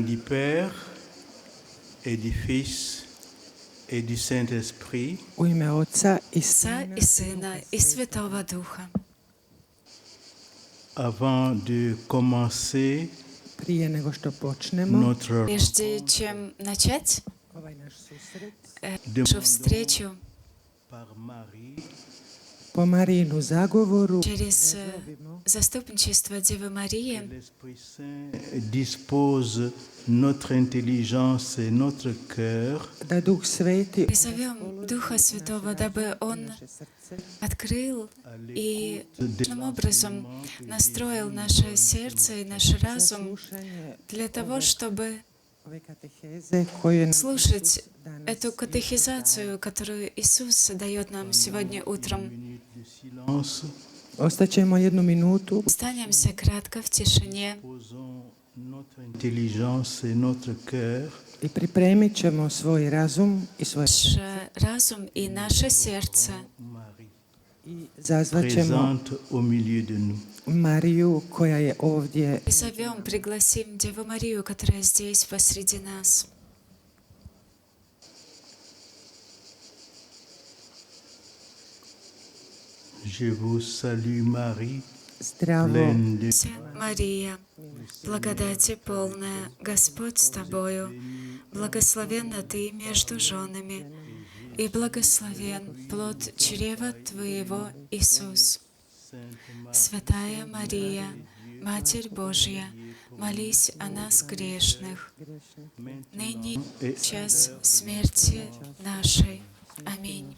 du Père et du Fils et du Saint-Esprit. U ime Oca i Отца и Сына и Святого Духа. Avant de commencer prije nego što počnemo notre Прежде чем начать ovaj naš susret, нашу встречу par Marie, po Marijinu zagovoru через заступничество Девы Марии, l'Esprit Saint dispose notre intelligence et notre cœur da Duh Sveti призовем Духа Святого, дабы Он naše srce открыл и de таким образом настроил наше сердце и наш разум slušanje для того, чтобы ove kateheze koju je nam слушать danas эту катехизацию, которую Иисус дает нам сегодня утром. minute de silence. Ostaćemo jednu minutu, Останемся кратко в тишине, Posons notre intelligence et notre cœur i pripremit ćemo svoj razum i svoje наш разум и наше сердце Marie, i zazvaćemo présente au milieu de nous. Mariju koja je ovdje. Призовем, пригласим Деву Марию, которая здесь посреди нас. Je vous salue Marie, Zdravo, pleine de Мария, благодати полная, Господь с тобою, благословенна ты между женами, и благословен плод чрева твоего, Иисус. Святая Мария, Матерь Божья, молись о нас грешных, ныне и в час смерти нашей. Аминь.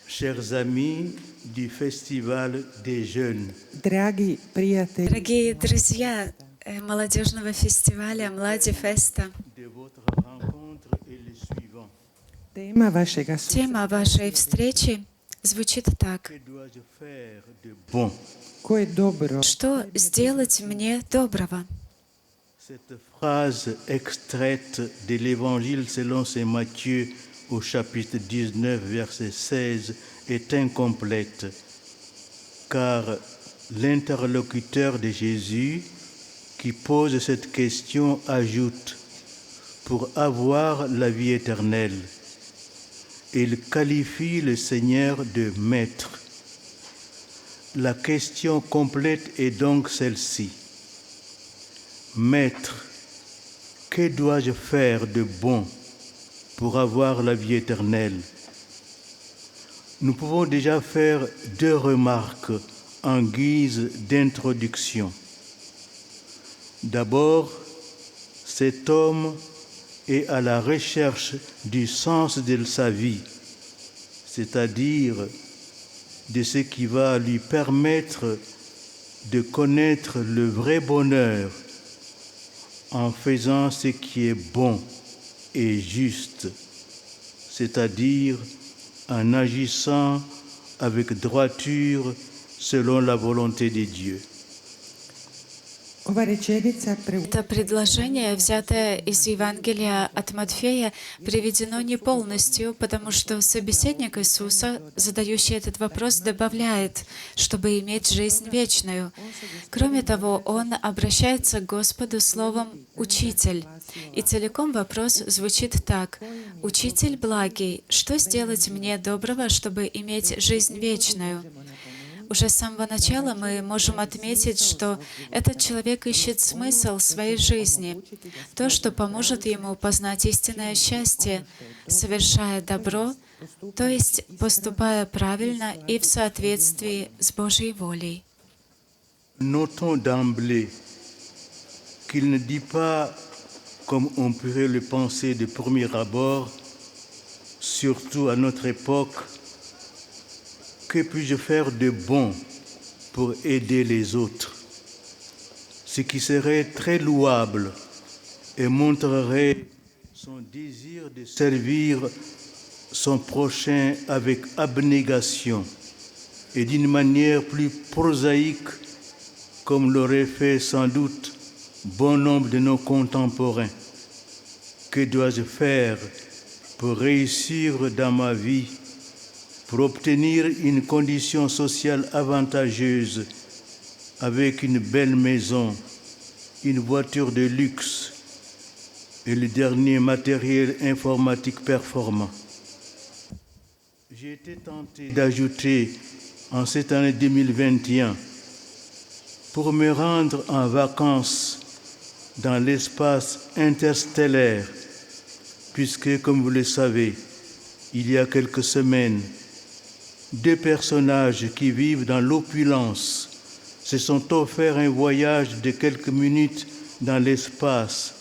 chers amis du Festival des Jeunes. dragi prijatelji, Дорогие друзья молодежного фестиваля «Млади Феста», De votre rencontre est le suivant. tema vašega susreta, тема вашей встречи звучит так. Que dois-je faire de bon? koje je dobro. Что сделать мне доброго? Cette phrase extraite de l'Évangile selon saint Matthieu au chapitre 19, verset 16 est incomplète, car l'interlocuteur de Jésus qui pose cette question ajoute « pour avoir la vie éternelle ». Il qualifie le Seigneur de maître. La question complète est donc celle-ci. Maître, que dois-je faire de bon pour avoir la vie éternelle? Nous pouvons déjà faire deux remarques en guise d'introduction. D'abord, cet homme est à la recherche du sens de sa vie, c'est-à-dire de ce qui va lui permettre de connaître le vrai bonheur en faisant ce qui est bon et juste, c'est-à-dire en agissant avec droiture selon la volonté de Dieu. Ova rečenica Это предложение, взятое из Евангелия от Матфея, приведено не полностью, потому что собеседник Иисуса, задающий этот вопрос, добавляет, чтобы иметь жизнь вечную. Кроме того, он обращается к Господу словом «учитель». И целиком вопрос звучит так: «Учитель благий, что сделать мне доброго, чтобы иметь жизнь вечную?» Уже с самого начала мы можем отметить, что этот человек ищет смысл своей жизни, то, что поможет ему познать истинное счастье, совершая добро, то есть поступая правильно и в соответствии с Божьей волей. Notons d'emblée qu'il ne dit pas, comme on pourrait le penser de premier abord, surtout à notre époque, que puis-je faire de bon pour aider les autres? Ce qui serait très louable et montrerait son désir de servir son prochain avec abnégation et d'une manière plus prosaïque, comme l'aurait fait sans doute bon nombre de nos contemporains. Que dois-je faire pour réussir dans ma vie pour obtenir une condition sociale avantageuse avec une belle maison, une voiture de luxe et le dernier matériel informatique performant. J'ai été tenté d'ajouter en cette année 2021, pour me rendre en vacances dans l'espace interstellaire, puisque, comme vous le savez, il y a quelques semaines, 2 personnages qui vivent dans l'opulence se sont offerts un voyage de quelques minutes dans l'espace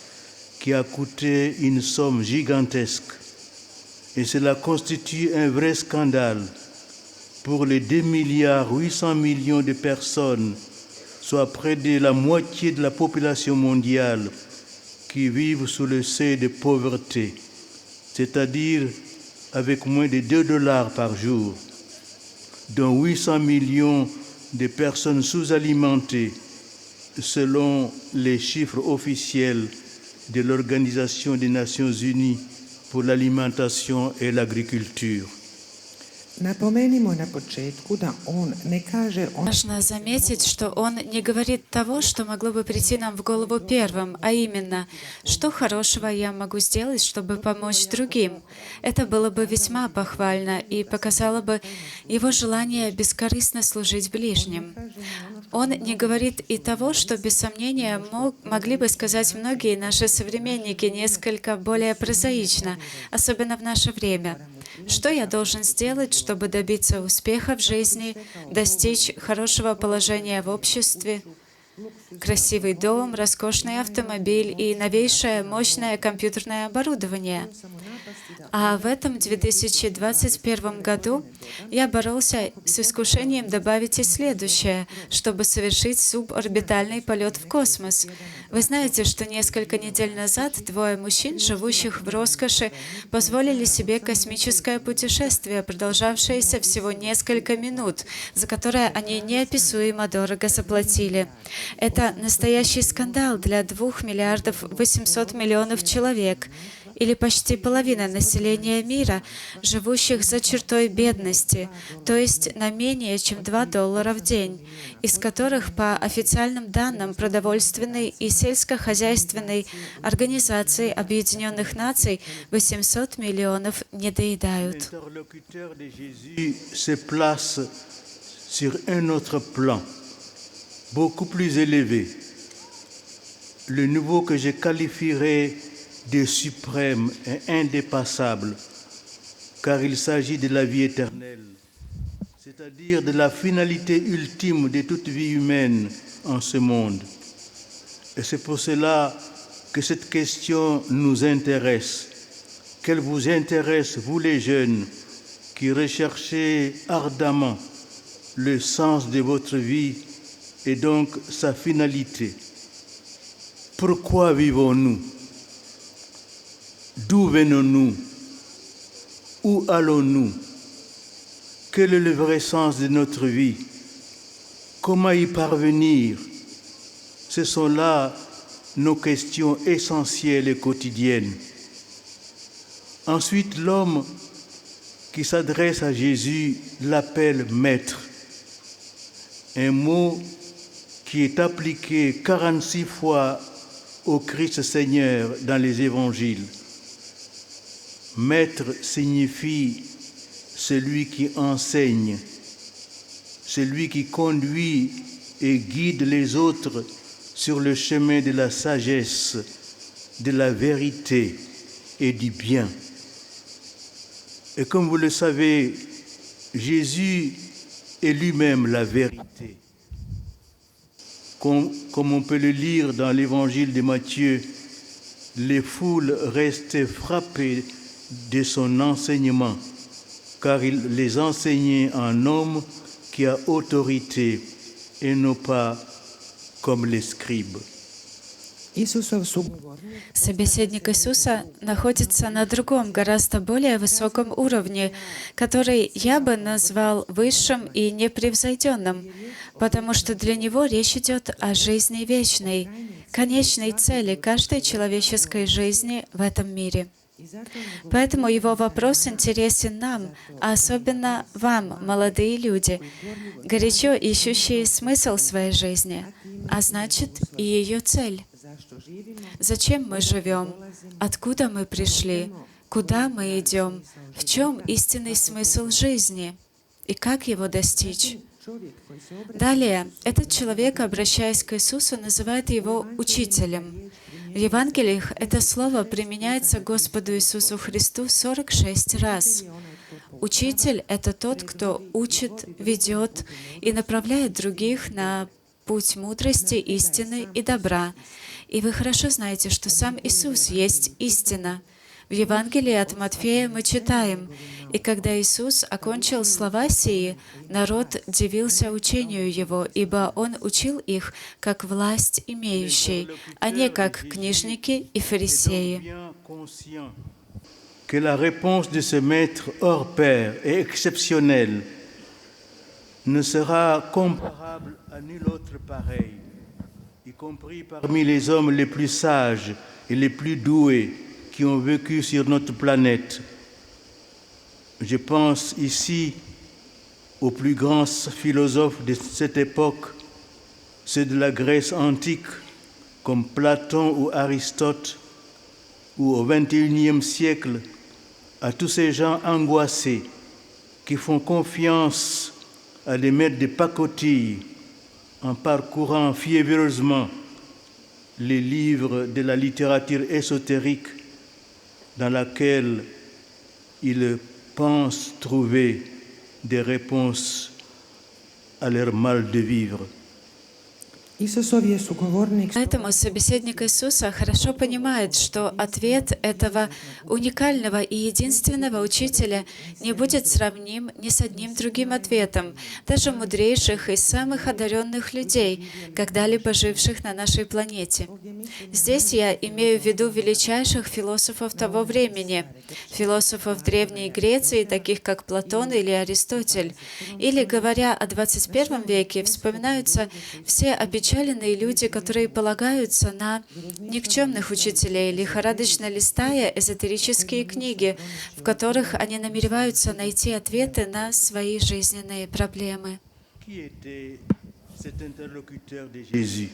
qui a coûté une somme gigantesque. Et cela constitue un vrai scandale pour les 2,8 milliards de personnes, soit près de la moitié de la population mondiale, qui vivent sous le seuil de pauvreté, c'est-à-dire avec moins de $2 par jour, dont 800 millions de personnes sous-alimentées, selon les chiffres officiels de l'Organisation des Nations Unies pour l'alimentation et l'agriculture. Napomenimo na početku da on ne kaže on Важно заметить, что он не говорит того, что могло бы прийти нам в голову первым, а именно, что хорошего я могу сделать, чтобы помочь другим. Это было бы весьма похвально и показало бы его желание бескорыстно служить ближним. Он не говорит и того, что без сомнения могли бы сказать многие наши современники несколько более прозаично, особенно в наше время. Что я должен сделать, чтобы добиться успеха в жизни, достичь хорошего положения в обществе? Красивый дом, роскошный автомобиль и новейшее мощное компьютерное оборудование. А в этом 2021 году я боролся с искушением добавить и следующее, чтобы совершить суборбитальный полет в космос. Вы знаете, что несколько недель назад 2 мужчин, живущих в роскоши, позволили себе космическое путешествие, продолжавшееся всего несколько минут, за которое они неописуемо дорого заплатили. Это настоящий скандал для 2 миллиардов 800 миллионов человек, или почти половина населения мира, живущих за чертой бедности, то есть на менее чем $2 в день, из которых, по официальным данным Продовольственной и сельскохозяйственной организации Объединенных Наций, 800 миллионов недоедают. L'interlocuteur de Jésus se place sur un autre plan, beaucoup plus élevé, le niveau que je qualifierais de suprême et indépassable, car il s'agit de la vie éternelle, c'est-à-dire de la finalité ultime de toute vie humaine en ce monde. Et c'est pour cela que cette question nous intéresse, qu'elle vous intéresse, vous les jeunes, qui recherchez ardemment le sens de votre vie et donc sa finalité. Pourquoi vivons-nous? D'où venons-nous? Où allons-nous? Quel est le vrai sens de notre vie? Comment y parvenir? Ce sont là nos questions essentielles et quotidiennes. Ensuite, l'homme qui s'adresse à Jésus l'appelle maître, un mot qui est appliqué 46 fois au Christ Seigneur dans les évangiles. Maître signifie celui qui enseigne, celui qui conduit et guide les autres sur le chemin de la sagesse, de la vérité et du bien. Et comme vous le savez, Jésus est lui-même la vérité. Comme on peut le lire dans l'évangile de Matthieu, les foules restaient frappées de son enseignement, car il les enseignait en homme qui a autorité et non pas comme les scribes. Isusov sugovor Собеседник Иисуса находится на другом, гораздо более высоком уровне, который я бы назвал высшим и непревзойденным, потому что для него речь идет о жизни вечной, конечной цели каждой человеческой жизни в этом мире. Поэтому его вопрос интересен нам, а особенно вам, молодые люди, горячо ищущие смысл своей жизни, а значит и ее цель. Зачем мы живем? Откуда мы пришли? Куда мы идем? В чем истинный смысл жизни? И как его достичь? Далее, этот человек, обращаясь к Иисусу, называет его учителем. В Евангелиях это слово применяется к Господу Иисусу Христу 46 раз. Учитель — это тот, кто учит, ведет и направляет других на путь мудрости, истины и добра. И вы хорошо знаете, что сам Иисус есть истина. В Евангелии от Матфея мы читаем: «И когда Иисус окончил слова сии, народ дивился учению Его, ибо Он учил их, как власть имеющий, а не как книжники и фарисеи». Que la réponse de ce maître hors pair et exceptionnel ne sera comparable à nul autre pareil, y compris parmi les hommes les plus sages et les plus doués qui ont vécu sur notre planète. Je pense ici aux plus grands philosophes de cette époque, ceux de la Grèce antique, comme Platon ou Aristote, ou au XXIe siècle, à tous ces gens angoissés qui font confiance à des maîtres de pacotille en parcourant fiévreusement les livres de la littérature ésotérique dans laquelle ils pensent trouver des réponses à leur mal de vivre. Исусовије суговорник Поэтому собеседник Иисуса хорошо понимает, что ответ этого уникального и единственного учителя не будет сравним ни с одним другим ответом, даже мудрейших и самых одаренных людей, когда-либо живших на нашей планете. Здесь я имею в виду величайших философов того времени, философов Древней Греции, таких как Платон или Аристотель. Или, говоря о 21 веке, вспоминаются все опечаленные люди, которые полагаются на никчемных учителей, лихорадочно листая эзотерические книги, в которых они намереваются найти ответы на свои жизненные проблемы. Qui était cet interlocuteur de Jésus?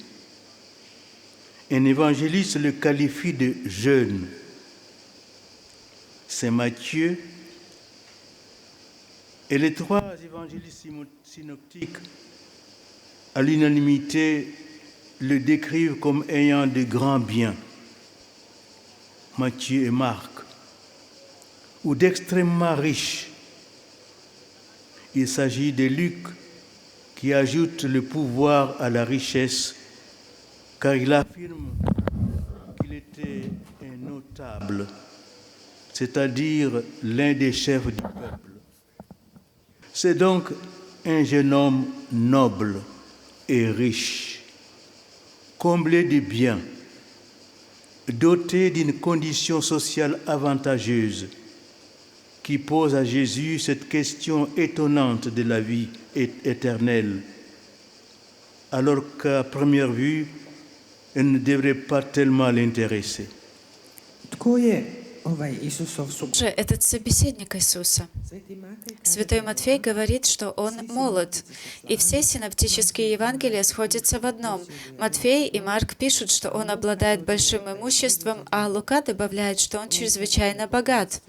Un évangéliste le qualifie de jeune. C'est Matthieu. Et les trois évangélistes synoptiques, à l'unanimité, le décrivent comme ayant de grands biens, Matthieu et Marc, ou d'extrêmement riches. Il s'agit de Luc, qui ajoute le pouvoir à la richesse, car il affirme qu'il était un notable, c'est-à-dire l'un des chefs du peuple. C'est donc un jeune homme noble et riche, comblé de biens, doté d'une condition sociale avantageuse, qui pose à Jésus cette question étonnante de la vie éternelle, alors qu'à première vue, elle ne devrait pas tellement l'intéresser. Tko je ovaj Isusov Же этот собеседник Иисуса. Святой Матфей говорит, что он молод, и все синоптические Евангелия сходятся в одном. Матфей и Марк пишут, что он обладает большим имуществом, а Лука добавляет, что он чрезвычайно богат.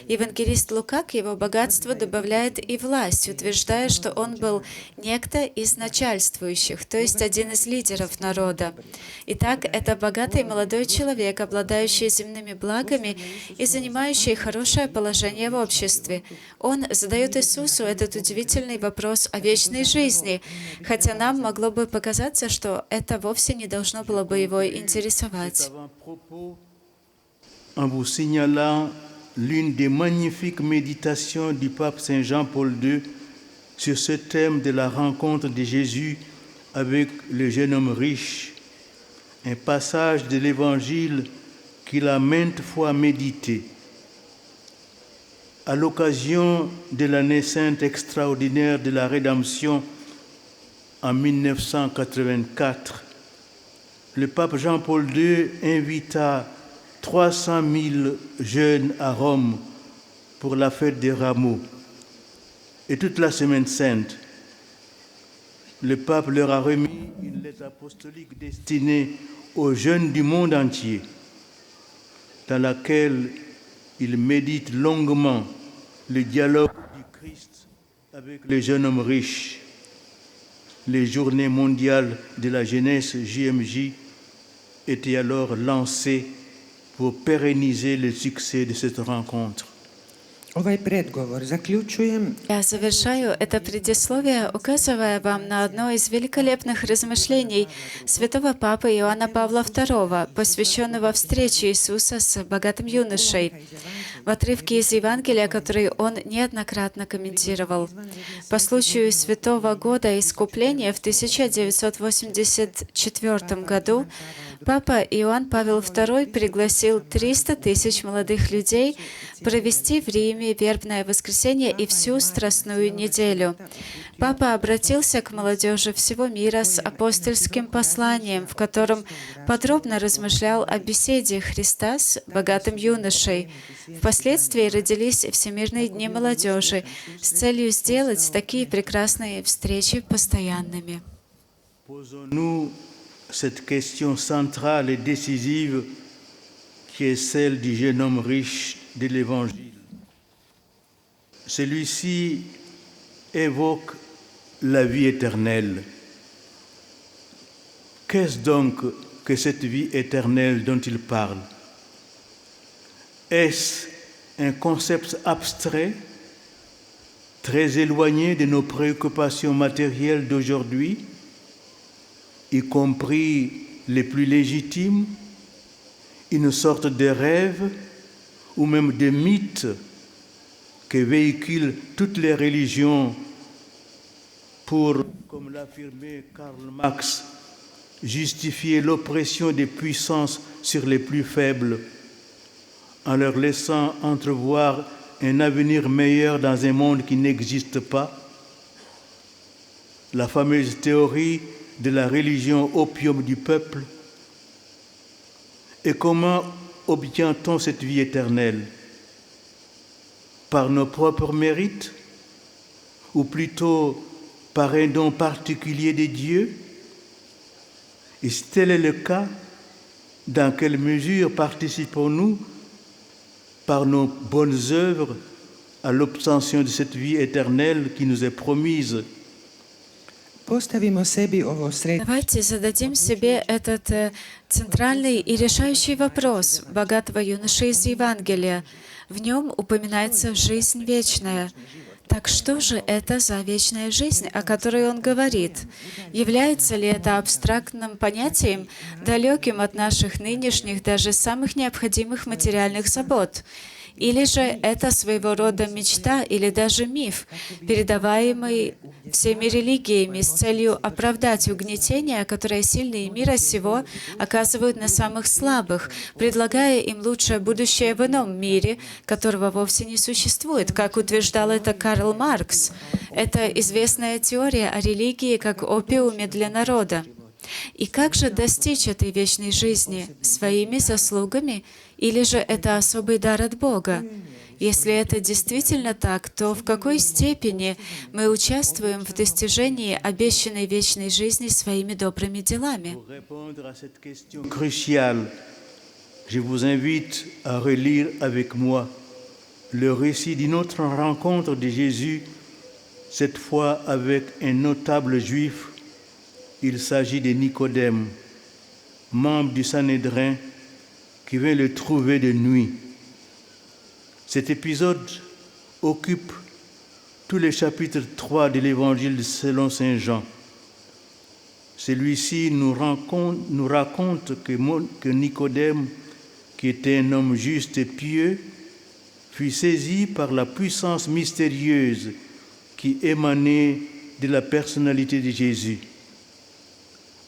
Евангелист Лука к его богатству добавляет и власть, утверждая, что он был некто из начальствующих, то есть один из лидеров народа. Итак, это богатый молодой человек, обладающий земными благами и занимающий хорошее положение в обществе. Он задает Иисусу этот удивительный вопрос о вечной жизни, хотя нам могло бы показаться, что это вовсе не должно было бы его интересовать. En vous signalant l'une des magnifiques méditations du pape Saint Jean-Paul II sur ce thème de la rencontre de Jésus avec le jeune homme riche, un passage de l'Évangile qu'il a maintes fois médité. À l'occasion de l'année sainte extraordinaire de la Rédemption en 1984, le pape Jean-Paul II invita 300 000 jeunes à Rome pour la fête des Rameaux. Et toute la semaine sainte, le pape leur a remis une lettre apostolique destinée aux jeunes du monde entier, dans laquelle ils méditent longuement le dialogue du Christ avec les jeunes hommes riches. Les journées mondiales de la jeunesse JMJ étaient alors lancées pour pérenniser le succès de cette rencontre. Ovaj predgovor zaključujem Я завершаю это предисловие, указывая вам на одно из великолепных размышлений святого Папы Иоанна Павла II, посвященного встрече Иисуса с богатым юношей, в отрывке из Евангелия, который он неоднократно комментировал. По случаю Святого года Искупления в 1984 году Папа Иоанн Павел II пригласил 300 тысяч молодых людей провести в Риме вербное воскресенье и всю Страстную неделю. Папа обратился к молодежи всего мира с апостольским посланием, в котором подробно размышлял о беседе Христа с богатым юношей. Впоследствии родились Всемирные дни молодежи с целью сделать такие прекрасные встречи постоянными. Cette question centrale et décisive qui est celle du jeune homme riche de l'Évangile. Celui-ci évoque la vie éternelle. Qu'est-ce donc que cette vie éternelle dont il parle? Est-ce un concept abstrait, très éloigné de nos préoccupations matérielles d'aujourd'hui, y compris les plus légitimes, une sorte de rêve ou même de mythe que véhiculent toutes les religions pour, comme l'affirmait Karl Marx, justifier l'oppression des puissances sur les plus faibles en leur laissant entrevoir un avenir meilleur dans un monde qui n'existe pas? La fameuse théorie de la religion opium du peuple. Et comment obtient-on cette vie éternelle? Par nos propres mérites? Ou plutôt par un don particulier de Dieu? Et si tel est le cas, dans quelle mesure participons-nous par nos bonnes œuvres à l'obtention de cette vie éternelle qui nous est promise? Давайте зададим себе этот центральный и решающий вопрос богатого юноши из Евангелия. В нем упоминается жизнь вечная. Так что же это за вечная жизнь, о которой он говорит? Является ли это абстрактным понятием, далеким от наших нынешних, даже самых необходимых материальных забот? Или же это своего рода мечта или даже миф, передаваемый всеми религиями с целью оправдать угнетение, которое сильные мира сего оказывают на самых слабых, предлагая им лучшее будущее в ином мире, которого вовсе не существует, как утверждал это Карл Маркс. Это известная теория о религии как опиуме для народа. И как же достичь этой вечной жизни? Своими заслугами? Или же это особый дар от Бога? Если это действительно так, то в какой степени мы участвуем в достижении обещанной вечной жизни своими добрыми делами? Je vous invite à relire avec moi le récit d'une autre rencontre de Jésus, cette fois avec un notable juif. Il s'agit de Nicodème, membre du Sanhédrin, qui vient le trouver de nuit. Cet épisode occupe tout le chapitre 3 de l'Évangile selon Saint Jean. Celui-ci nous raconte que Nicodème, qui était un homme juste et pieux, fut saisi par la puissance mystérieuse qui émanait de la personnalité de Jésus.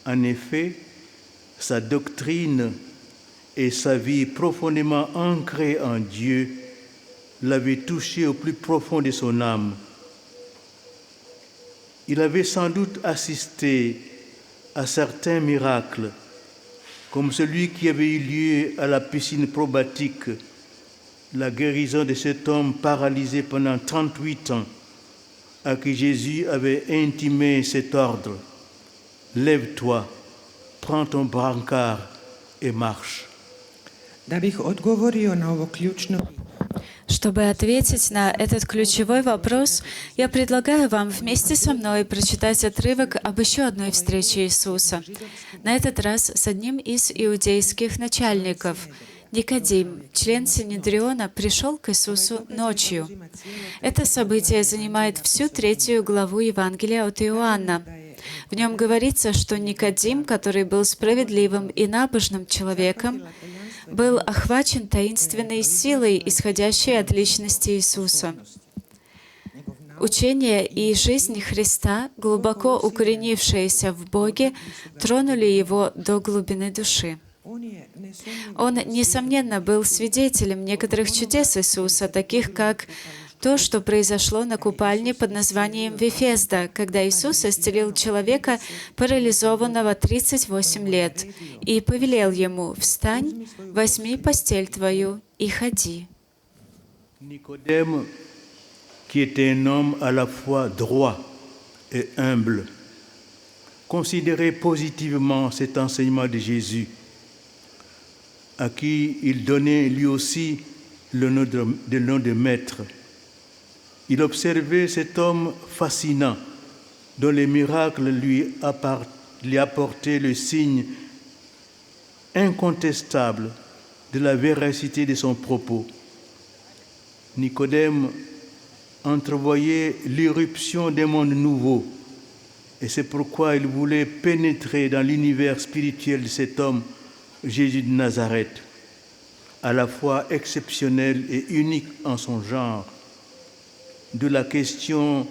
En effet, sa doctrine et sa vie profondément ancrée en Dieu l'avaient touché au plus profond de son âme. Il avait sans doute assisté à certains miracles, comme celui qui avait eu lieu à la piscine probatique, la guérison de cet homme paralysé pendant 38 ans, à qui Jésus avait intimé cet ordre. Lève-toi, prends ton brancard et marche. Da bih odgovorio na ovo ključno pitanje, Чтобы ответить на этот ключевой вопрос, я предлагаю вам вместе со мной прочитать отрывок об еще одной встрече Иисуса. На этот раз с одним из иудейских начальников. Никодим, член Синедриона, пришел к Иисусу ночью. Это событие занимает всю 3 главу Евангелия от Иоанна. В нем говорится, что Никодим, который был справедливым и набожным человеком, был охвачен таинственной силой, исходящей от личности Иисуса. Учение и жизнь Христа, глубоко укоренившиеся в Боге, тронули его до глубины души. Он, несомненно, был свидетелем некоторых чудес Иисуса, таких как то, что произошло на купальне под названием Вифезда, когда Иисус исцелил человека, парализованного 38 лет, и повелел ему: «Встань, возьми постель твою и ходи». Nicodème, qui était un homme à la fois droit et humble, considérait positivement cet enseignement de Jésus, à qui il donnait lui aussi le nom de maître. Il observait cet homme fascinant, dont les miracles lui apportaient le signe incontestable de la véracité de son propos. Nicodème entrevoyait l'irruption d'un monde nouveau, et c'est pourquoi il voulait pénétrer dans l'univers spirituel de cet homme, Jésus de Nazareth, à la fois exceptionnel et unique en son genre. De la question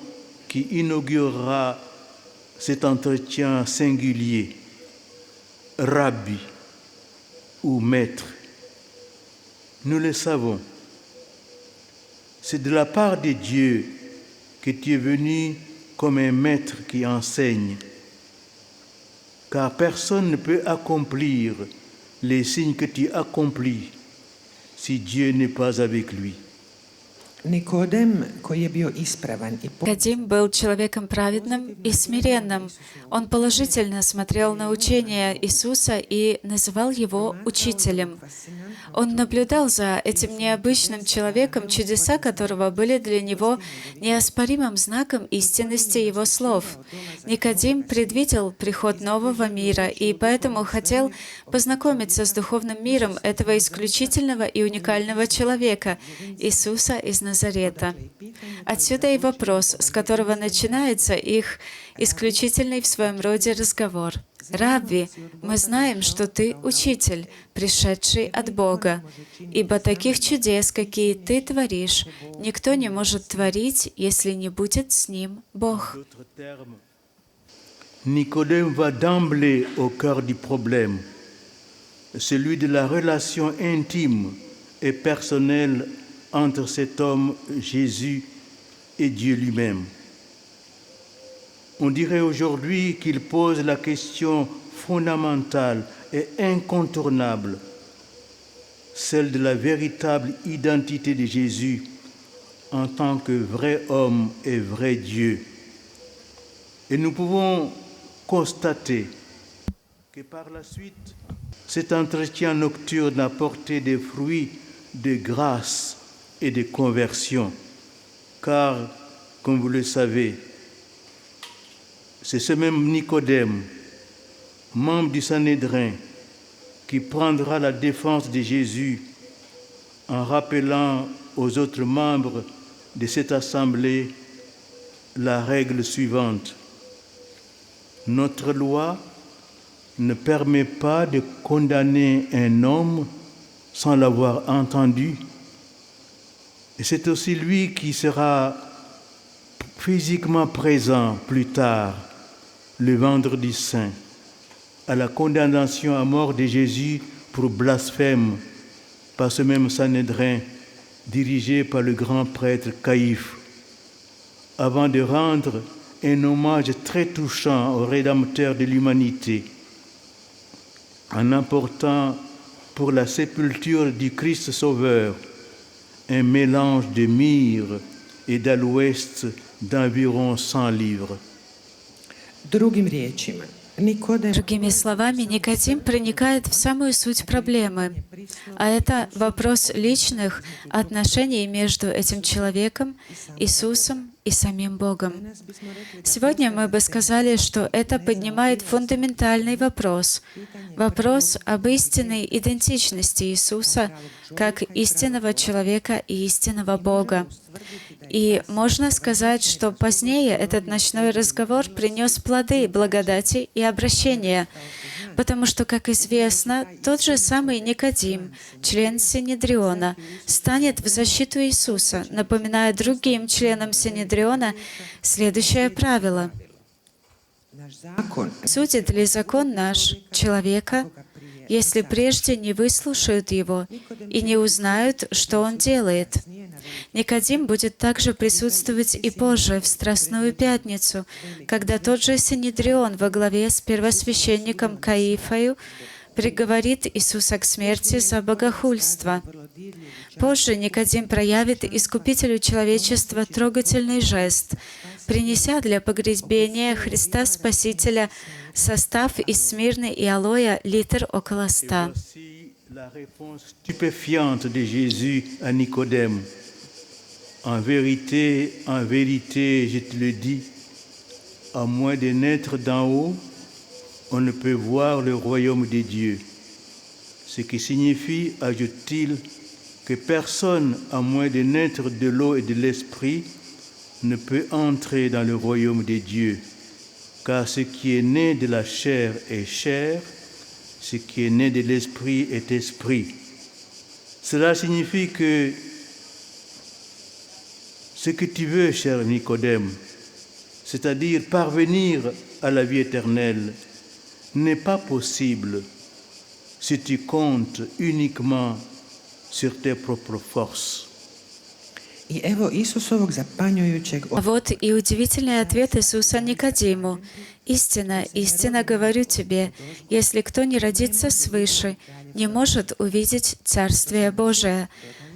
qui inaugurera cet entretien singulier, Rabbi ou maître. Nous le savons, c'est de la part de Dieu que tu es venu comme un maître qui enseigne, car personne ne peut accomplir les signes que tu accomplis si Dieu n'est pas avec lui. Nikodem, koji je bio ispravan i Никодим был человеком праведным и смиренным. Он положительно смотрел на учение Иисуса и называл его учителем. Он наблюдал за этим необычным человеком, чудеса которого были для него неоспоримым знаком истинности его слов. Никодим предвидел приход нового мира и поэтому хотел познакомиться с духовным миром этого исключительного и уникального человека, Иисуса из Назарета. Отсюда и вопрос, с которого начинается их исключительный в своем роде разговор. «Рабби, мы знаем, что ты учитель, пришедший от Бога, ибо таких чудес, какие ты творишь, никто не может творить, если не будет с ним Бог». Nicodème va d'emblée au cœur du problème, celui de la relation intime et personnelle entre cet homme, Jésus, et Dieu lui-même. On dirait aujourd'hui qu'il pose la question fondamentale et incontournable, celle de la véritable identité de Jésus en tant que vrai homme et vrai Dieu. Et nous pouvons constater que par la suite, cet entretien nocturne a porté des fruits de grâce et de conversion, car, comme vous le savez, c'est ce même Nicodème, membre du Sanhédrin, qui prendra la défense de Jésus en rappelant aux autres membres de cette assemblée la règle suivante. Notre loi ne permet pas de condamner un homme sans l'avoir entendu. Et c'est aussi lui qui sera physiquement présent plus tard, le vendredi saint, à la condamnation à mort de Jésus pour blasphème par ce même Sanhédrin dirigé par le grand prêtre Caïphe, avant de rendre un hommage très touchant au Rédempteur de l'humanité. en apportant pour la sépulture du Christ Sauveur un mélange de myrrhe et d'aloès d'environ 100 livres. Drugim riječima, Nikodem Другими словами, Никодим проникает в самую суть проблемы, а это вопрос личных отношений между этим человеком, Иисусом и самим Богом. Сегодня мы бы сказали, что это поднимает фундаментальный вопрос, вопрос об истинной идентичности Иисуса как истинного человека и истинного Бога. И можно сказать, что позднее этот ночной разговор принес плоды благодати и обращения, потому что, как известно, тот же самый Никодим, член Синедриона, станет в защиту Иисуса, напоминая другим членам Синедриона следующее правило. naš zakon Судит ли закон наш человека, если прежде не выслушают его и не узнают, что он делает? Никодим будет также присутствовать и позже, в Страстную Пятницу, когда тот же Синедрион во главе с первосвященником Каифою приговорит Иисуса к смерти за богохульство. Позже Никодим проявит Искупителю человечества трогательный жест, принеся для погребения Христа Спасителя состав из смирны и алоэ литр около 100. Voici la réponse stupéfiante de Jésus à Nicodème. En vérité, je te le dis, à moins de naître d'en haut, on ne peut voir le royaume de Dieu. Ce qui signifie, ajoute-t-il, que personne, à moins de naître de l'eau et de l'esprit, ne peut entrer dans le royaume de Dieu. Car ce qui est né de la chair est chair, ce qui est né de l'esprit est esprit. Cela signifie que ce que tu veux, cher Nicodème, c'est-à-dire parvenir à la vie éternelle, n'est pas possible si tu comptes uniquement sur tes propres forces. I evo Isusovog zapanjujućeg А вот и удивительный ответ Иисуса Никодиму. «Истина, истинно говорю тебе, если кто не родится свыше, не может увидеть Царствие Божие».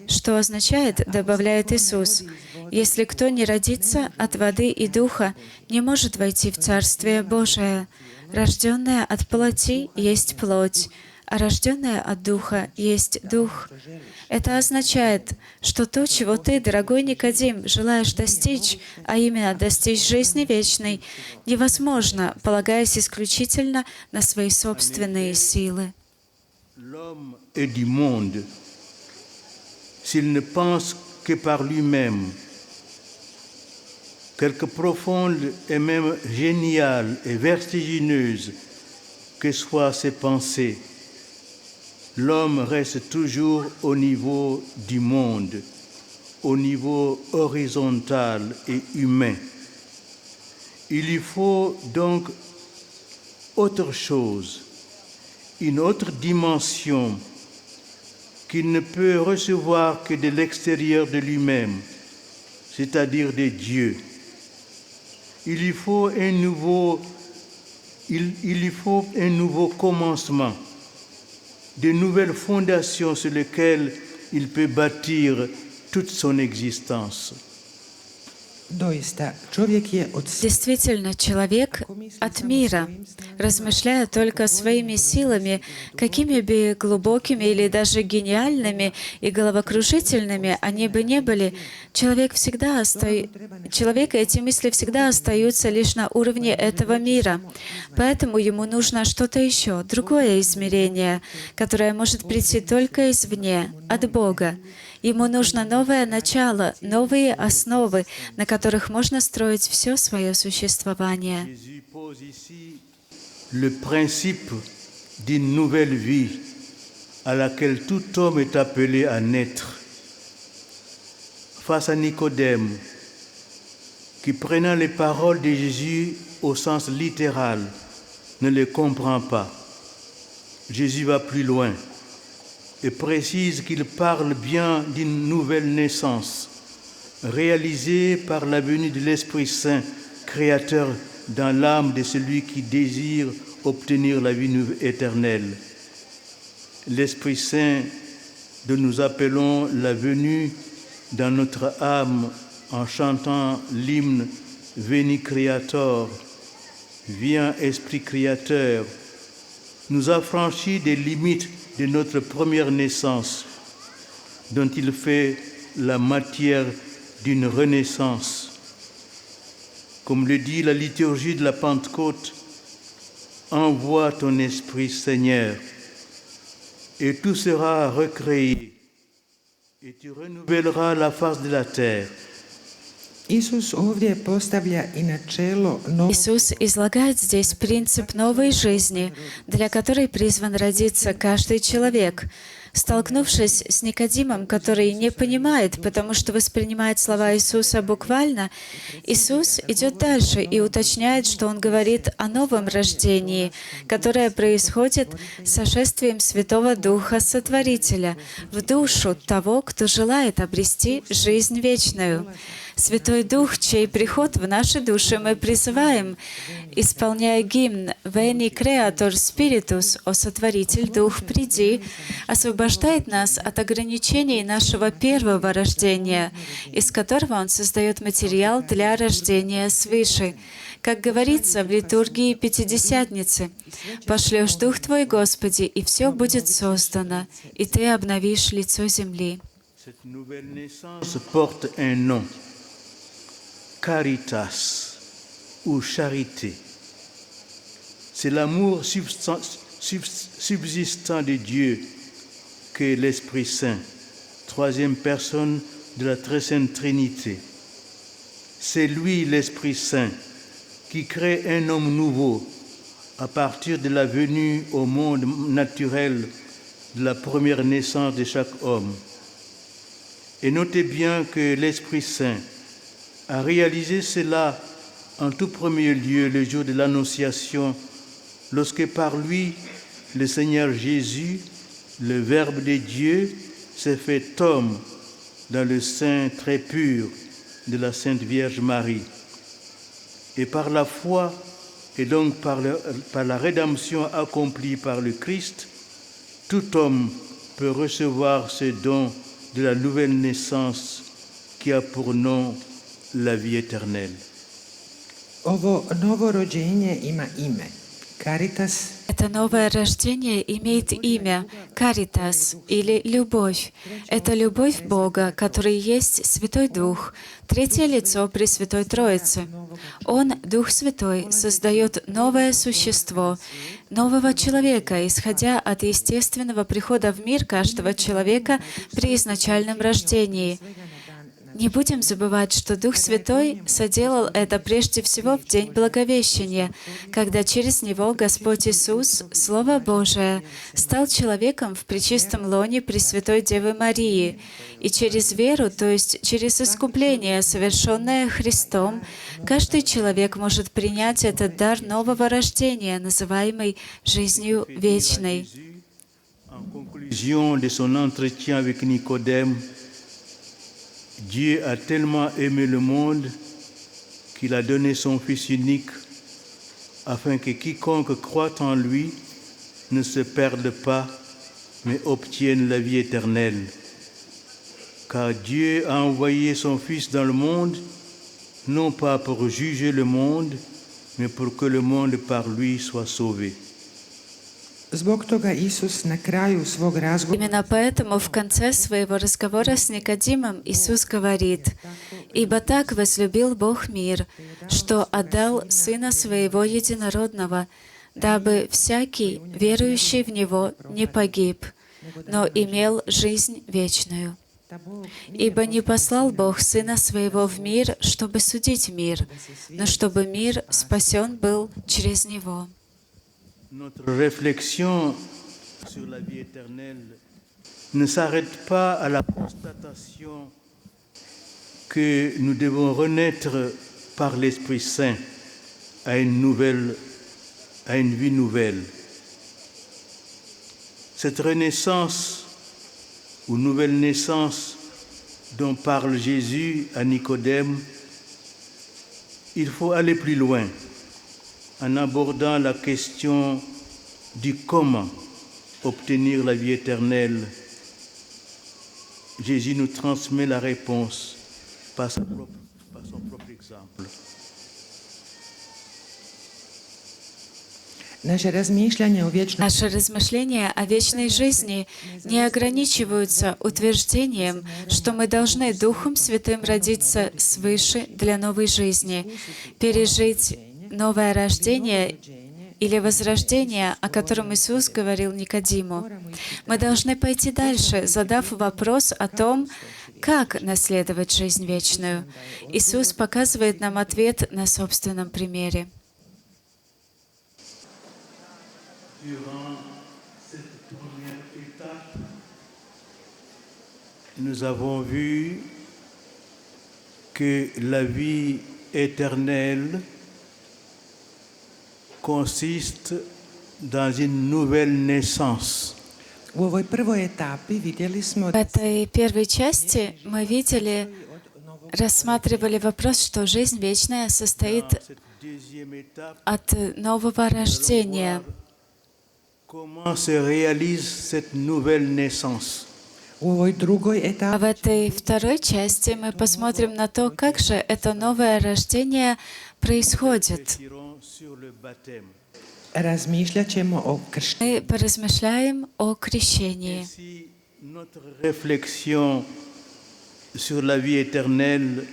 Что означает, добавляет Иисус, «Если кто не родится от воды и духа, не может войти в Царствие Божие. Рожденное от плоти есть плоть, а рожденное от Духа есть Дух». Это означает, что то, чего ты, дорогой Никодим, желаешь достичь, а именно достичь жизни вечной, невозможно, полагаясь исключительно на свои собственные силы. L'homme est du monde. S'il ne pense que par lui-même, quelque profonde et même géniale et vertigineuse que soient ses pensées, l'homme reste toujours au niveau du monde, au niveau horizontal et humain. Il lui faut donc autre chose, une autre dimension qu'il ne peut recevoir que de l'extérieur de lui-même, c'est-à-dire de Dieu. Il lui faut un nouveau commencement, de nouvelles fondations sur lesquelles il peut bâtir toute son existence. doista čovjek je od Действительно, человек от мира, размышляя только своими силами, какими бы глубокими или даже гениальными и головокружительными они бы не были, человек и эти мысли всегда остаются лишь на уровне этого мира. Поэтому ему нужно что-то еще, другое измерение, которое может прийти только извне, от Бога. Ему нужно новое начало, новые основы, на которых можно строить все свое существование. Jésus pose ici le principe d'une nouvelle vie à laquelle tout homme est appelé à naître. Face à Nicodème, qui prenant les paroles de Jésus au sens littéral, ne les comprend pas, Jésus va plus loin et précise qu'il parle bien d'une nouvelle naissance, réalisée par la venue de l'Esprit Saint, créateur dans l'âme de celui qui désire obtenir la vie éternelle. l'Esprit Saint dont nous appelons la venue dans notre âme en chantant l'hymne Veni Creator, viens Esprit Créateur, nous a franchi des limites de notre première naissance, dont il fait la matière d'une renaissance. Comme le dit la liturgie de la Pentecôte, envoie ton Esprit, Seigneur, et tout sera recréé, et tu renouvelleras la face de la terre. Isus ovdje postavlja i načelo novog Иисус излагает здесь принцип новой жизни, для которой призван родиться каждый человек. Столкнувшись с Никодимом, который не понимает, потому что воспринимает слова Иисуса буквально, Иисус идет дальше и уточняет, что Он говорит о новом рождении, которое происходит сошествием Святого Духа Сотворителя в душу того, кто желает обрести жизнь вечную. Святой Дух, чей приход в наши души мы призываем, исполняя гимн «Veni Creator Spiritus», «О Сотворитель Дух, приди», освобождает нас от ограничений нашего первого рождения, из которого Он создает материал для рождения свыше. Как говорится в литургии Пятидесятницы, «Пошлешь Дух Твой, Господи, и все будет создано, и Ты обновишь лицо земли». Cette nouvelle naissance porte un nom, Caritas, ou charité. C'est l'amour subsistant de Dieu que l'Esprit Saint, troisième personne de la très sainte Trinité. C'est lui, l'Esprit Saint, qui crée un homme nouveau à partir de la venue au monde naturel de la première naissance de chaque homme. Et notez bien que l'Esprit Saint a réalisé cela en tout premier lieu le jour de l'Annonciation, lorsque par lui, le Seigneur Jésus, le Verbe de Dieu, s'est fait homme dans le sein très pur de la Sainte Vierge Marie. Et par la foi, et donc par la rédemption accomplie par le Christ, tout homme peut recevoir ce don de la nouvelle naissance qui a pour nom la vie éternelle. ovo novorođenje ima ime, Caritas. Это новое рождение имеет имя «Каритас» или «Любовь». Это любовь Бога, который есть Святой Дух, третье лицо Пресвятой Троицы. Он, Дух Святой, создает новое существо, нового человека, исходя от естественного прихода в мир каждого человека при изначальном рождении. Не будем забывать, что Дух Святой соделал это прежде всего в день Благовещения, когда через Него Господь Иисус, Слово Божие, стал человеком в пречистом лоне Пресвятой Девы Марии, и через веру, то есть через искупление, совершенное Христом, каждый человек может принять этот дар нового рождения, называемый жизнью вечной. En conclusion de son entretien avec Nicodème, Dieu a tellement aimé le monde qu'il a donné son Fils unique afin que quiconque croit en lui ne se perde pas, mais obtienne la vie éternelle. Car Dieu a envoyé son Fils dans le monde, non pas pour juger le monde, mais pour que le monde par lui soit sauvé. Zbog toga Isus na kraju svog razgovora Именно поэтому в конце своего разговора с Никодимом Иисус говорит: «Ибо так возлюбил Бог мир, что отдал Сына Своего Единородного, дабы всякий, верующий в Него, не погиб, но имел жизнь вечную. Ибо не послал Бог Сына Своего в мир, чтобы судить мир, но чтобы мир спасен был через Него». Notre réflexion sur la vie éternelle ne s'arrête pas à la constatation que nous devons renaître par l'Esprit Saint à une vie nouvelle. Cette renaissance ou nouvelle naissance dont parle Jésus à Nicodème, il faut aller plus loin en abordant la question du comment obtenir la vie éternelle, Jésus nous transmet la réponse par son propre exemple. Naše razmišljanje o vječnom Наши размышления о вечной жизни не ограничиваются утверждением, что мы должны Духом Святым родиться свыше для новой жизни, пережить новое рождение или возрождение, о котором Иисус говорил Никодиму. Мы должны пойти дальше, задав вопрос о том, как наследовать жизнь вечную. Иисус показывает нам ответ на собственном примере. Durant cette première étape, nous avons vu que la vie éternelle consiste dans une nouvelle naissance. U ovoj prvoj etapi vidjeli smo В этой первой части мы рассматривали вопрос, что жизнь вечная состоит Cette deuxième étape, от нового рождения. comment se réalise cette nouvelle naissance? u ovoj drugoj А etapi в этой второй части мы посмотрим на то, как же это новое рождение происходит. Réfléchirons sur le baptême. razmišljat ćemo o krštenju. Мы поразмышляем о крещении. Si notre réflexion sur la vie éternelle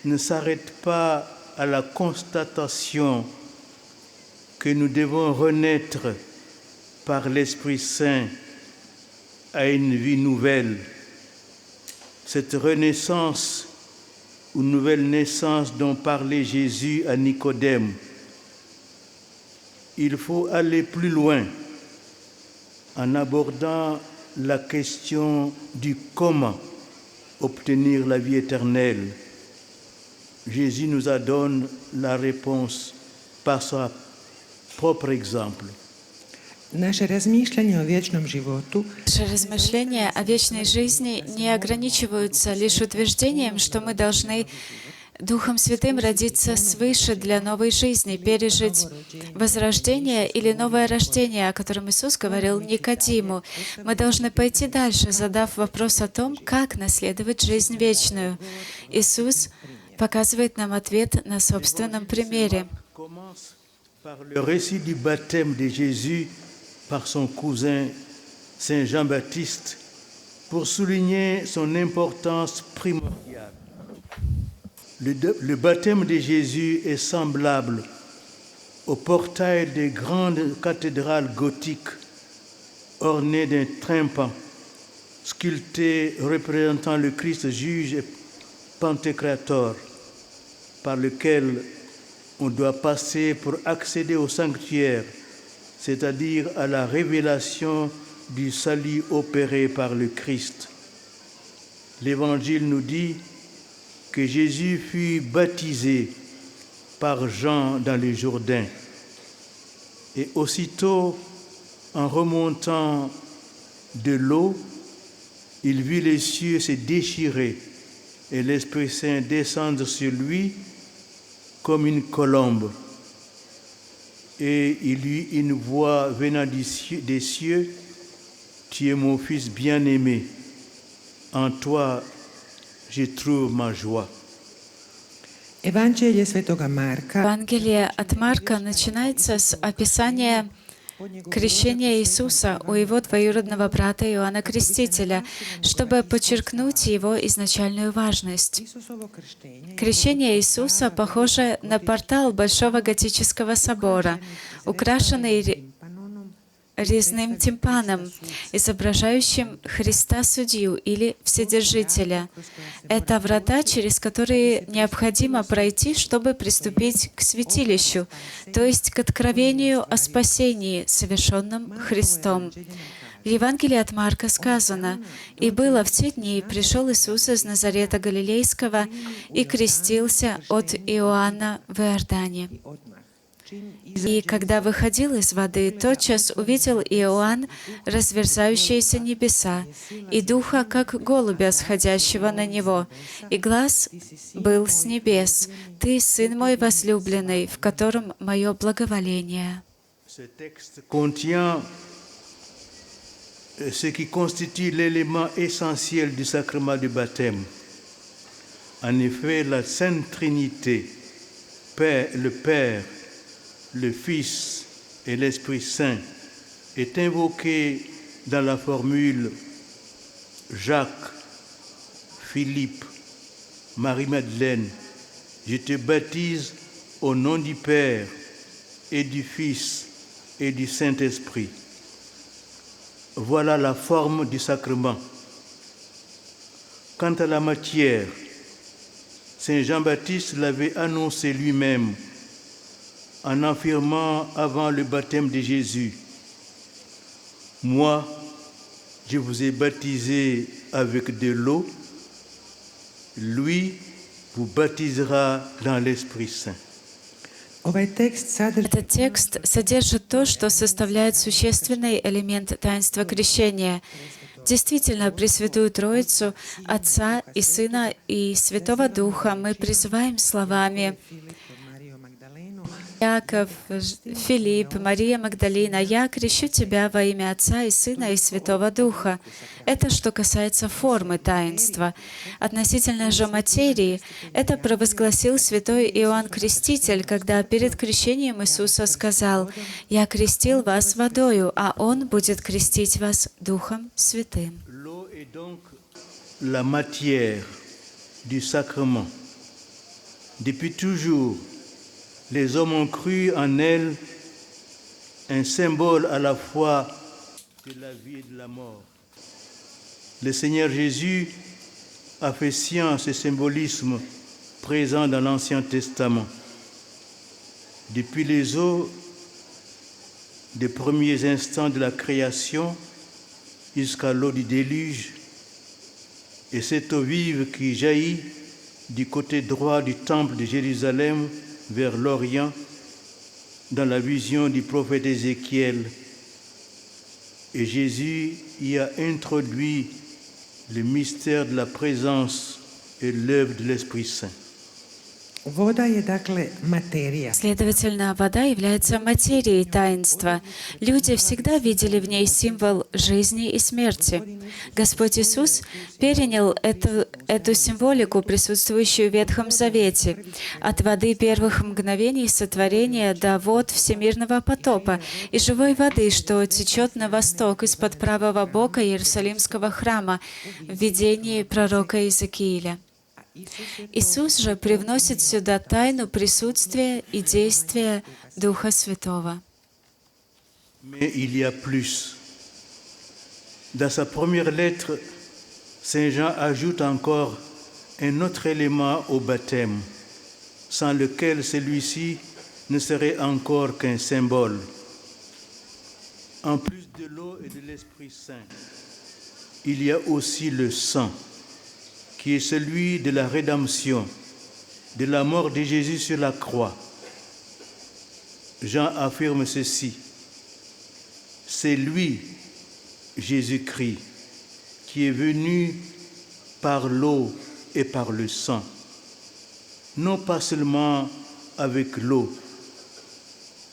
ne s'arrête pas à la constatation que nous devons renaître par l'Esprit Saint à une vie nouvelle, cette renaissance ou nouvelle naissance dont parlait Jésus à Nicodème, il faut aller plus loin en abordant la question du comment obtenir la vie éternelle. Jésus nous donne la réponse par son propre exemple. Naše razmišljanje o vječnom životu Наши размышления о вечной жизни не ограничиваются лишь утверждением, что мы должны Духом Святым родиться свыше для новой жизни, пережить возрождение или новое рождение, о котором Иисус говорил Никодиму. Мы должны пойти дальше, задав вопрос о том, как наследовать жизнь вечную. Иисус показывает нам ответ на собственном примере. Commence par le récit du baptême de Jésus par son cousin Saint Jean-Baptiste pour souligner son importance primordiale. Le baptême de Jésus est semblable au portail des grandes cathédrales gothiques ornées d'un tympan sculpté représentant le Christ juge et pantocrator par lequel on doit passer pour accéder au sanctuaire, c'est-à-dire à la révélation du salut opéré par le Christ. L'Évangile nous dit que Jésus fut baptisé par Jean dans le Jourdain. Et aussitôt, en remontant de l'eau, il vit les cieux se déchirer et l'Esprit Saint descendre sur lui comme une colombe. Et il eut une voix venant des cieux, « Tu es mon Fils bien-aimé, en toi je trouve ma joie. » Evanđelje Svetoga Marka Евангелие от Марка начинается с описания крещения Иисуса у его двоюродного брата Иоанна Крестителя, чтобы подчеркнуть его изначальную важность. Isusovo krštenje Крещение Иисуса похоже на портал Большого готического собора, украшенный резным тимпаном, изображающим Христа Судью или Вседержителя. Это врата, через которые необходимо пройти, чтобы приступить к святилищу, то есть к откровению о спасении, совершенном Христом. В Евангелии от Марка сказано: «И было в те дни, пришел Иисус из Назарета Галилейского и крестился от Иоанна в Иордане. И когда выходил из воды, тотчас увидел Иоанн разверзающиеся небеса и Духа, как голубя, сходящего на него. И глас был с небес: «Ты, Сын мой возлюбленный, в котором мое благоволение». Ce texte contient ce qui constitue l'élément essentiel du sacrement du baptême. En effet, la Sainte Trinité, le Père, le Fils et l'Esprit Saint, est invoquée dans la formule Jacques, Philippe, Marie-Madeleine, je te baptise au nom du Père et du Fils et du Saint-Esprit. Voilà la forme du sacrement. Quant à la matière, Saint Jean-Baptiste l'avait annoncé lui-même en affirmant avant le baptême de Jésus, « Moi, je vous ai baptisé avec de l'eau, lui vous baptisera dans l'Esprit Saint. » Этот текст содержит то, что составляет существенный элемент таинства крещения. Действительно, Пресвятую Троицу, Отца и Сына и Святого Духа мы призываем словами Яков, Филипп, Мария Магдалина, «Я крещу тебя во имя Отца и Сына и Святого Духа». Это что касается формы таинства. Относительно же материи, это провозгласил святой Иоанн Креститель, когда перед крещением Иисуса сказал: «Я крестил вас водою, а Он будет крестить вас Духом Святым». L'eau est donc la matière du sacrement. Depuis toujours, les hommes ont cru en elle un symbole à la fois de la vie et de la mort. Le Seigneur Jésus a fait sien ce symbolisme présent dans l'Ancien Testament. Depuis les eaux des premiers instants de la création jusqu'à l'eau du déluge, et cette eau vive qui jaillit du côté droit du temple de Jérusalem vers l'Orient, dans la vision du prophète Ézéchiel. Et Jésus y a introduit le mystère de la présence et l'œuvre de l'Esprit Saint. Voda je dakle materija. Следовательно, вода является материей таинства. Люди всегда видели в ней символ жизни и смерти. Господь Иисус перенял эту символику, присутствующую в Ветхом Завете, от воды первых мгновений сотворения до вод всемирного потопа и живой воды, что течет на восток из-под правого бока Иерусалимского храма в видении пророка Иезекииля. Иисус же привносит сюда тайну присутствия и действия Духа Святого. Mais il y a plus. Dans sa première lettre, Saint Jean ajoute encore un autre élément au baptême, sans lequel celui-ci ne serait encore qu'un symbole. En plus de l'eau et de l'Esprit Saint, il y a aussi le sang, qui est celui de la rédemption, de la mort de Jésus sur la croix. Jean affirme ceci: c'est lui, Jésus-Christ, qui est venu par l'eau et par le sang, non pas seulement avec l'eau,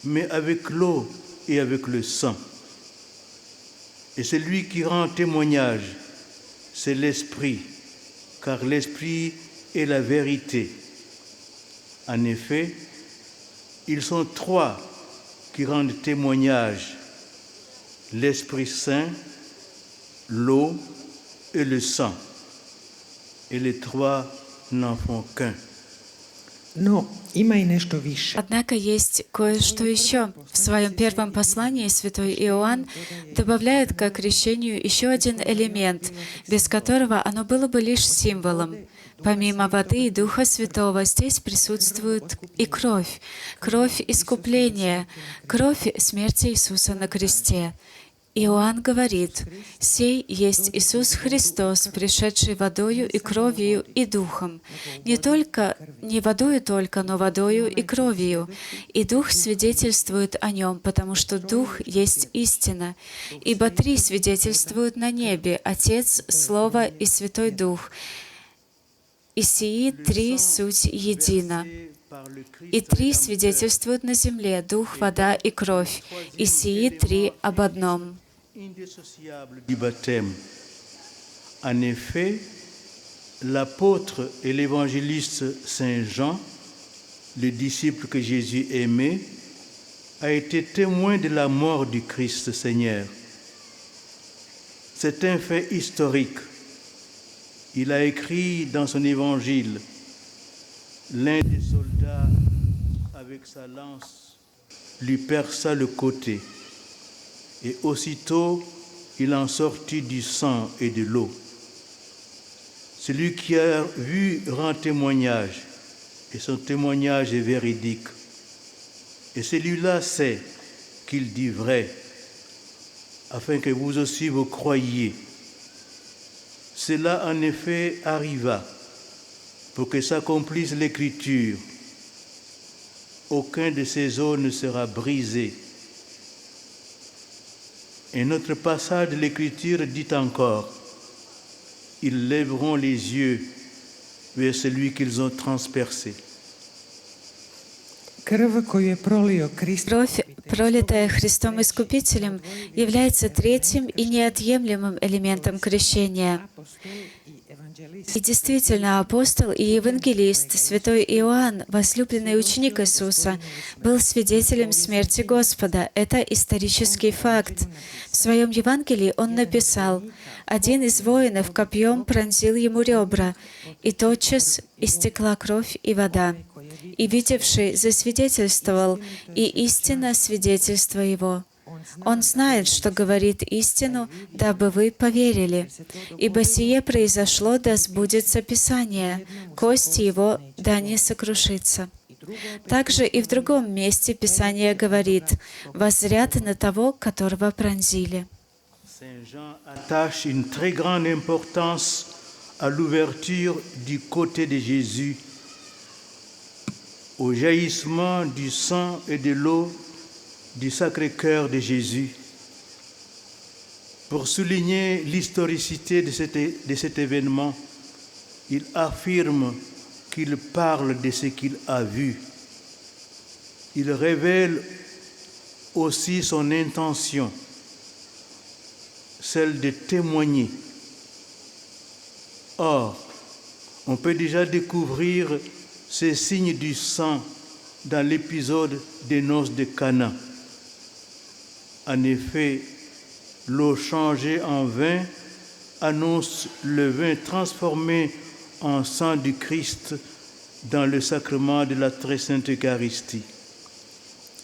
mais avec l'eau et avec le sang. Et celui qui rend témoignage, c'est l'Esprit, car l'Esprit est la vérité. En effet, ils sont trois qui rendent témoignage: l'Esprit Saint, l'eau et le sang. Et les trois n'en font qu'un. No, ima i nešto više. Однако есть кое-что еще. В своем первом послании святой Иоанн добавляет к крещению еще один элемент, без которого оно было бы лишь символом. Помимо воды и Духа Святого здесь присутствует и кровь, кровь искупления, кровь смерти Иисуса на кресте. Иоанн говорит: «Сей есть Иисус Христос, пришедший водою и кровью и духом». Не водою только, но водою и кровью. И Дух свидетельствует о нем, потому что Дух есть истина. Ибо три свидетельствуют на небе: Отец, Слово и Святой Дух. И сии три суть едино. И три свидетельствуют на земле: Дух, вода и кровь. И сии три об одном. indissociable du baptême. En effet, l'apôtre et l'évangéliste Saint Jean, le disciple que Jésus aimait, a été témoin de la mort du Christ Seigneur. C'est un fait historique. Il a écrit dans son évangile, l'un des soldats, avec sa lance, lui perça le côté, et aussitôt il en sortit du sang et de l'eau. Celui qui a vu rend témoignage, et son témoignage est véridique. Et celui-là sait qu'il dit vrai, afin que vous aussi vous croyiez. Cela en effet arriva pour que s'accomplisse l'Écriture. Aucun de ces os ne sera brisé. Un autre passage de l'Écriture dit encore, ils lèveront les yeux vers celui qu'ils ont transpercé. Krv koju je prolio Kristus Кровь, пролитая Христом Искупителем, является третьим и неотъемлемым элементом крещения. И действительно, апостол и евангелист, святой Иоанн, возлюбленный ученик Иисуса, был свидетелем смерти Господа. Это исторический факт. В своем Евангелии он написал, «Один из воинов копьем пронзил ему ребра, и тотчас истекла кровь и вода. И видевший засвидетельствовал, и истина свидетельство его. Он знает, что говорит истину, дабы вы поверили. Ибо сие произошло, да сбудется Писание, кости его да не сокрушится». Также и в другом месте Писание говорит, «Воззрят на того, которого пронзили». Saint Jean attache une très grande importance à l'ouverture du côté de Jésus, au jaillissement du sang et de l'eau du Sacré-Cœur de Jésus. Pour souligner l'historicité de cet événement, il affirme qu'il parle de ce qu'il a vu. Il révèle aussi son intention, celle de témoigner. Or, on peut déjà découvrir ces signes du sang dans l'épisode des noces de Cana. En effet, l'eau changée en vin annonce le vin transformé en sang du Christ dans le sacrement de la très sainte Eucharistie.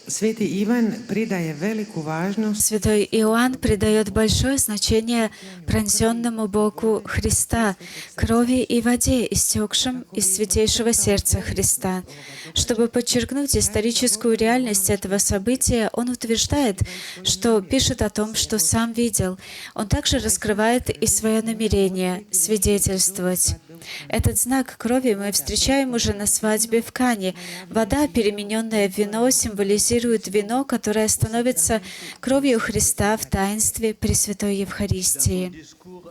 Sveti Ivan pridaje veliku važnost Святой Иоанн придает большое значение пронзенному боку Христа, крови и воде, истекшим из святейшего сердца Христа. Чтобы подчеркнуть историческую реальность этого события, он утверждает, что пишет о том, что сам видел. Он также раскрывает и свое намерение свидетельствовать. Этот знак крови мы встречаем уже на свадьбе в Кане. Вода, перемененная в вино, символизирует вино, которое становится кровью Христа в таинстве Пресвятой Евхаристии.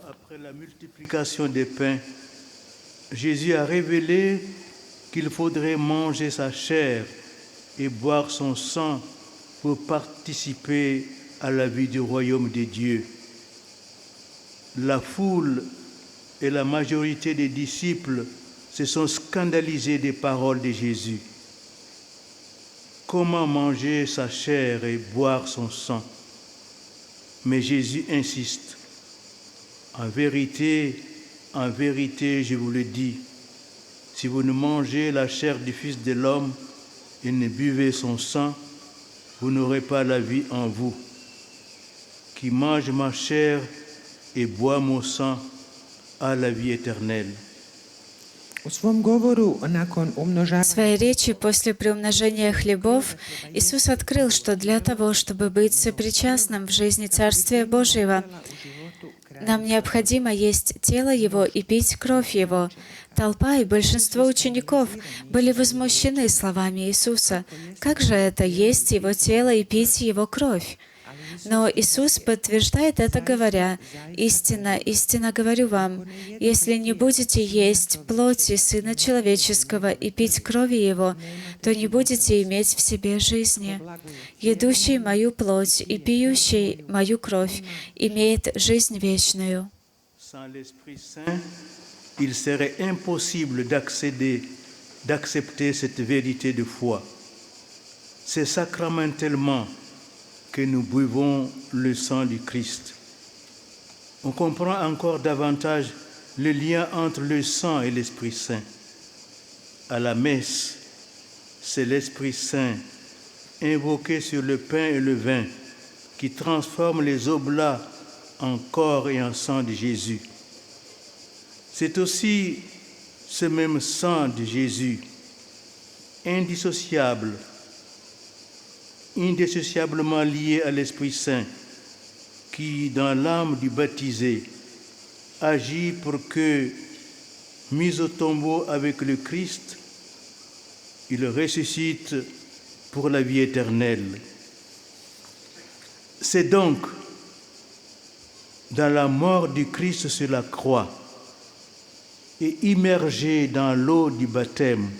Après la multiplication des pains, Jésus a révélé qu'il faudrait manger sa chair et boire son sang pour participer à la vie du royaume de Dieu. La foule et la majorité des disciples se sont scandalisés des paroles de Jésus. Comment manger sa chair et boire son sang? Mais Jésus insiste. En vérité, je vous le dis, si vous ne mangez la chair du Fils de l'homme et ne buvez son sang, vous n'aurez pas la vie en vous. Qui mange ma chair et boit mon sang à la vie éternelle. u svom govoru nakon В umnožavanja своей речи после приумножения хлебов Иисус открыл, что для того, чтобы быть сопричастным в жизни Царствия Божьего, нам необходимо есть тело Его и пить кровь Его. Толпа и большинство учеников были возмущены словами Иисуса. Как же это есть Его тело и пить Его кровь? Но Иисус подтверждает это, говоря: «Истинно, истинно говорю вам, если не будете есть плоти Сына Человеческого и пить крови Его, то не будете иметь в себе жизни. Едущий мою плоть и пьющий мою кровь имеет жизнь вечную». Sans l'Esprit Saint, il serait impossible d'accepter cette vérité de foi. C'est sacramentellement que nous buvons le sang du Christ. On comprend encore davantage le lien entre le sang et l'Esprit Saint. À la messe, c'est l'Esprit Saint invoqué sur le pain et le vin qui transforme les oblats en corps et en sang de Jésus. C'est aussi ce même sang de Jésus, indissociablement lié à l'Esprit Saint, qui, dans l'âme du baptisé, agit pour que, mis au tombeau avec le Christ, il ressuscite pour la vie éternelle. C'est donc dans la mort du Christ sur la croix et immergé dans l'eau du baptême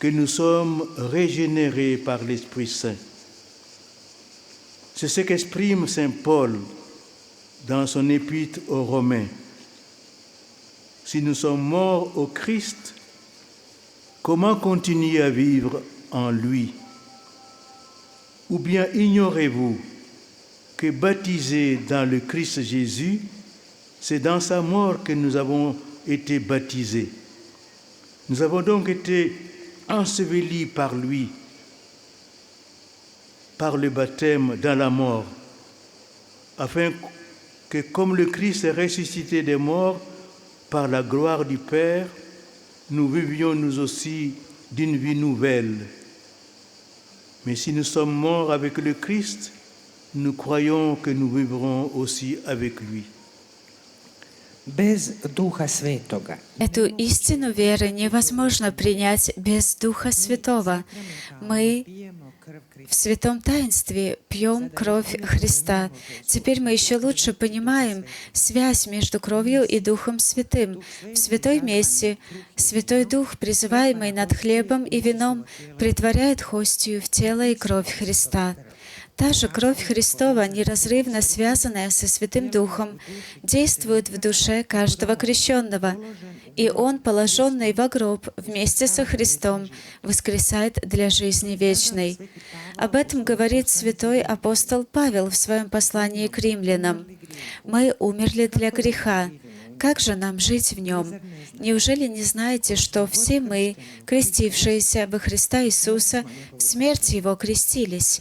que nous sommes régénérés par l'Esprit Saint. C'est ce qu'exprime saint Paul dans son épître aux Romains. Si nous sommes morts au Christ, comment continuer à vivre en lui? Ou bien ignorez-vous que baptisés dans le Christ Jésus, c'est dans sa mort que nous avons été baptisés. Nous avons donc été ensevelis par lui, par le baptême dans la mort, afin que comme le Christ est ressuscité des morts par la gloire du Père, nous vivions nous aussi d'une vie nouvelle. Mais si nous sommes morts avec le Christ, nous croyons que nous vivrons aussi avec lui. Bez Духа Святого. Эту истину веры невозможно принять без Духа Святого. Мы в святом таинстве пьем кровь Христа. Теперь мы еще лучше понимаем связь между кровью и Духом Святым. В святой мессе Святой Дух, призываемый над хлебом и вином, претворяет хостию в тело и кровь Христа. Та же кровь Христова, неразрывно связанная со Святым Духом, действует в душе каждого крещенного, и он, положенный во гроб вместе со Христом, воскресает для жизни вечной. Об этом говорит святой апостол Павел в своем послании к римлянам. «Мы умерли для греха. Как же нам жить в нем? Неужели не знаете, что все мы, крестившиеся во Христа Иисуса, в смерть Его крестились?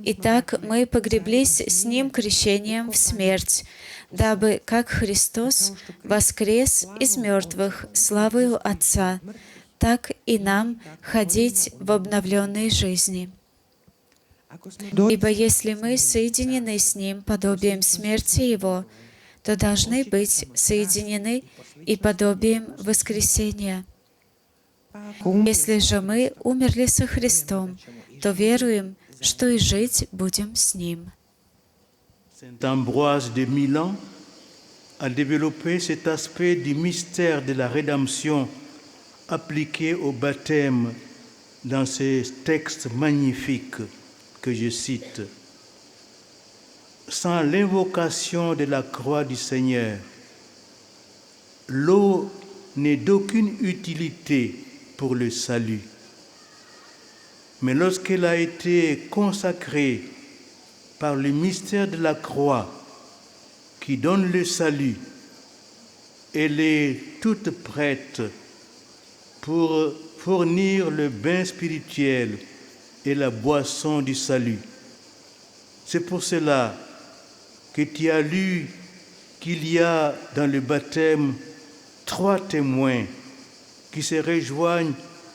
Итак, мы погреблись с Ним крещением в смерть, дабы, как Христос воскрес из мертвых славою Отца, так и нам ходить в обновленной жизни. Ибо если мы соединены с Ним подобием смерти Его, то должны быть соединены и подобием воскресения. Если же мы умерли со Христом, то веруем, что и жить будем с Ним». Saint Ambroise de Milan a développé cet aspect du mystère de la rédemption appliqué au baptême dans ces textes magnifiques que je cite. Sans l'invocation de la croix du Seigneur, l'eau n'est d'aucune utilité pour le salut. Mais lorsqu'elle a été consacrée par le mystère de la croix qui donne le salut, elle est toute prête pour fournir le bain spirituel et la boisson du salut. C'est pour cela que tu as lu qu'il y a dans le baptême 3 témoins qui se rejoignent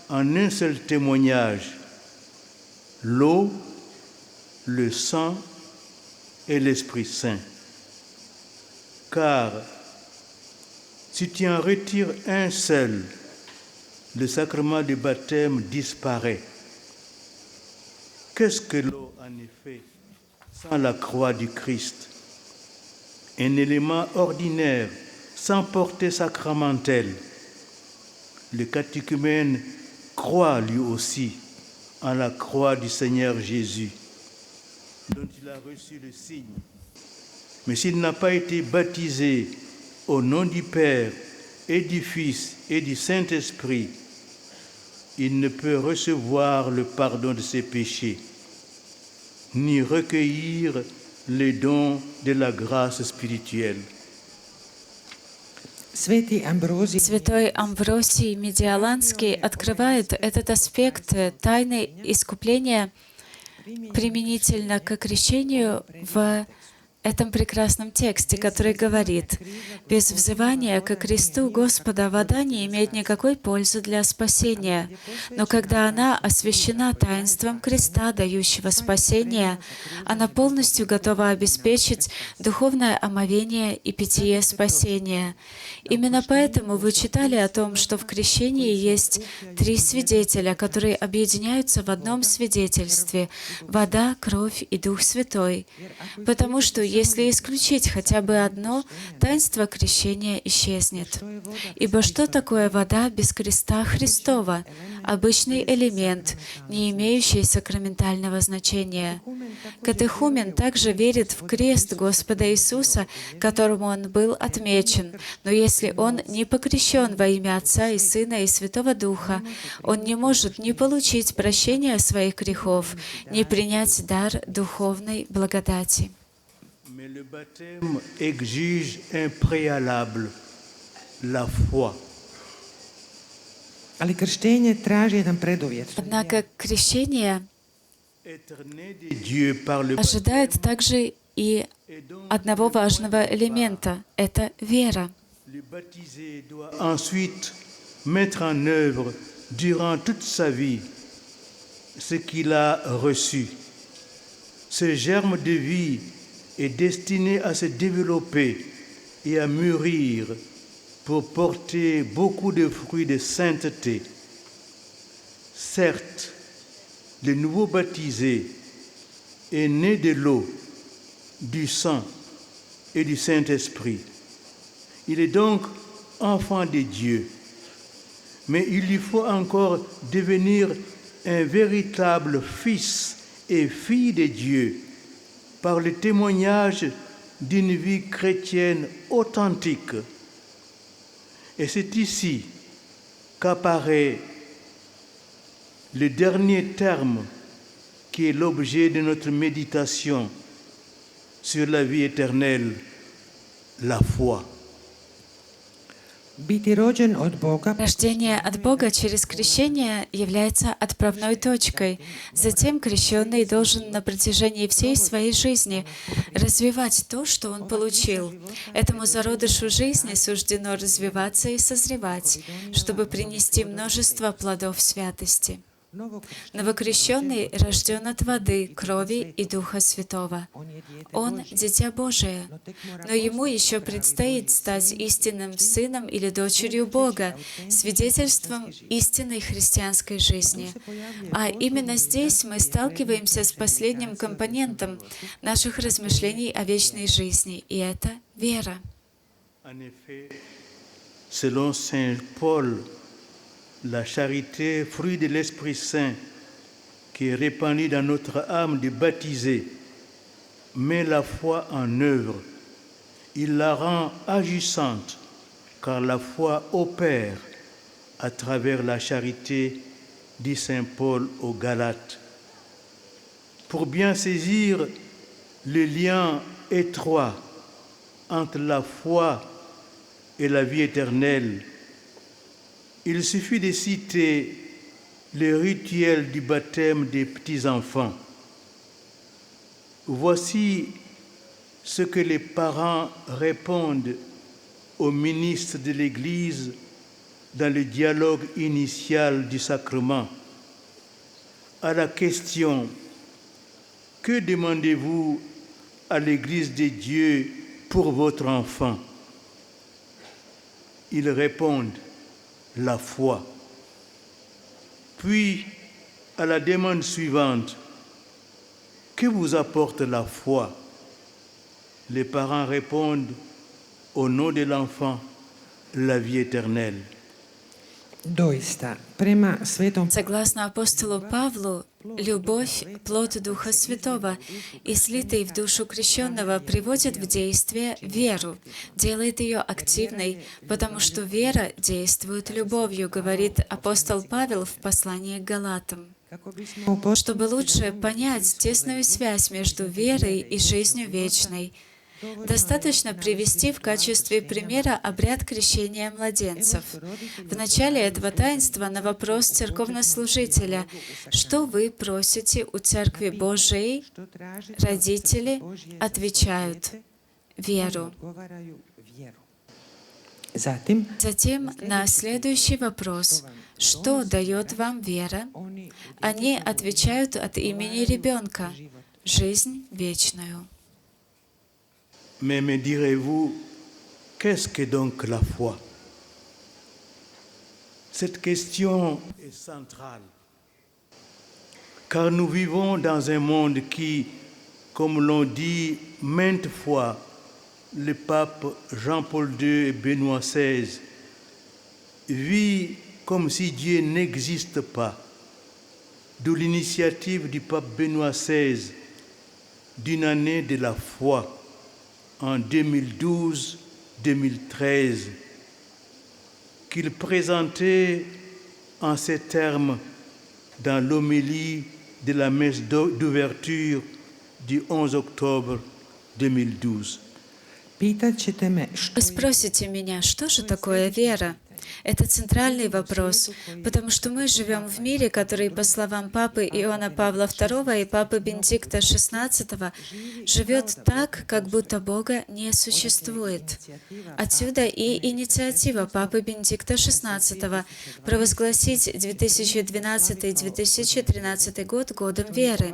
en un seul témoignage: l'eau, le sang et l'Esprit Saint. Car si tu en retires un seul, le sacrement du baptême disparaît. Qu'est-ce que l'eau en effet? sans la croix du Christ. Un élément ordinaire sans portée sacramentelle. Le catéchumène croit lui aussi en la croix du Seigneur Jésus, dont il a reçu le signe. Mais s'il n'a pas été baptisé au nom du Père et du Fils et du Saint-Esprit, il ne peut recevoir le pardon de ses péchés, ni recueillir les dons de la grâce spirituelle. Святый Амброзий Святой Амвросий Медиаланский открывает этот аспект тайны искупления применительно к крещению в этом прекрасном тексте, который говорит: «Без взывания ко кресту Господа вода не имеет никакой пользы для спасения, но когда она освящена таинством креста, дающего спасение, она полностью готова обеспечить духовное омовение и питье спасения». Именно поэтому вы читали о том, что в крещении есть 3 свидетеля, которые объединяются в одном свидетельстве — вода, кровь и Дух Святой. Потому что если исключить хотя бы одно, таинство крещения исчезнет. Ибо что такое вода без креста Христова? Обычный элемент, не имеющий сакраментального значения. Катехумен также верит в крест Господа Иисуса, которому он был отмечен, но если он не покрещен во имя Отца и Сына и Святого Духа, он не может ни получить прощения своих грехов, ни принять дар духовной благодати. Mais le baptême exige un préalable, la foi. Ali krštenje traži jedan preduvjet. Однако крещение Être né de Dieu par le ожидает также и одного важного элемента — это вера. Le baptisé doit ensuite mettre en œuvre durant toute sa vie ce qu'il a reçu. Ce germe de vie est destiné à se développer et à mûrir pour porter beaucoup de fruits de sainteté. Certes, le nouveau baptisé est né de l'eau, du sang et du Saint-Esprit. Il est donc enfant de Dieu, mais il lui faut encore devenir un véritable fils et fille de Dieu par le témoignage d'une vie chrétienne authentique. Et c'est ici qu'apparaît le dernier terme qui est l'objet de notre méditation sur la vie éternelle, la foi. Biti rođen od Boga Рождение от Бога через крещение является отправной точкой. Затем крещенный должен на протяжении всей своей жизни развивать то, что он получил. Этому зародышу жизни суждено развиваться и созревать, чтобы принести множество плодов святости. Новокрещенный рожден от воды, крови и Духа Святого. Он — Дитя Божие, но ему еще предстоит стать истинным сыном или дочерью Бога, свидетельством истинной христианской жизни. А именно здесь мы сталкиваемся с последним компонентом наших размышлений о вечной жизни, и это вера. En effet, selon Saint Paul, la charité, fruit de l'Esprit Saint, qui est répandue dans notre âme de baptisé, met la foi en œuvre. Il la rend agissante, car la foi opère à travers la charité, dit Saint Paul aux Galates. Pour bien saisir le lien étroit entre la foi et la vie éternelle, il suffit de citer le rituel du baptême des petits-enfants. Voici ce que les parents répondent au ministre de l'Église dans le dialogue initial du sacrement. À la question « Que demandez-vous à l'Église de Dieu pour votre enfant ?» Ils répondent la foi. Puis, à la demande suivante, que vous apporte la foi? Les parents répondent, au nom de l'enfant, la vie éternelle. Doista, prema Svetom Согласно апостолу Павлу, любовь – плод Духа Святого, и слитый в душу крещенного приводит в действие веру, делает ее активной, потому что вера действует любовью, говорит апостол Павел в послании к Галатам. Чтобы лучше понять тесную связь между верой и жизнью вечной, достаточно привести в качестве примера обряд крещения младенцев. В начале этого таинства на вопрос церковнослужителя «Что вы просите у Церкви Божией?» родители отвечают «Веру». Затем на следующий вопрос «Что дает вам вера?» они отвечают от имени ребенка «Жизнь вечную». Mais me direz-vous, qu'est-ce que donc la foi? Cette question est centrale, car nous vivons dans un monde qui, comme l'ont dit maintes fois le pape Jean-Paul II et Benoît XVI, vit comme si Dieu n'existe pas, d'où l'initiative du pape Benoît XVI d'une année de la foi en 2012-2013, qu'il présentait en ces termes dans l'homélie de la messe d'ouverture du 11 octobre 2012. Вы спросите меня, что же такое вера? Это центральный вопрос, потому что мы живем в мире, который, по словам Папы Иоанна Павла II и Папы Бенедикта XVI, живет так, как будто Бога не существует. Отсюда и инициатива Папы Бенедикта XVI провозгласить 2012-2013 год годом веры.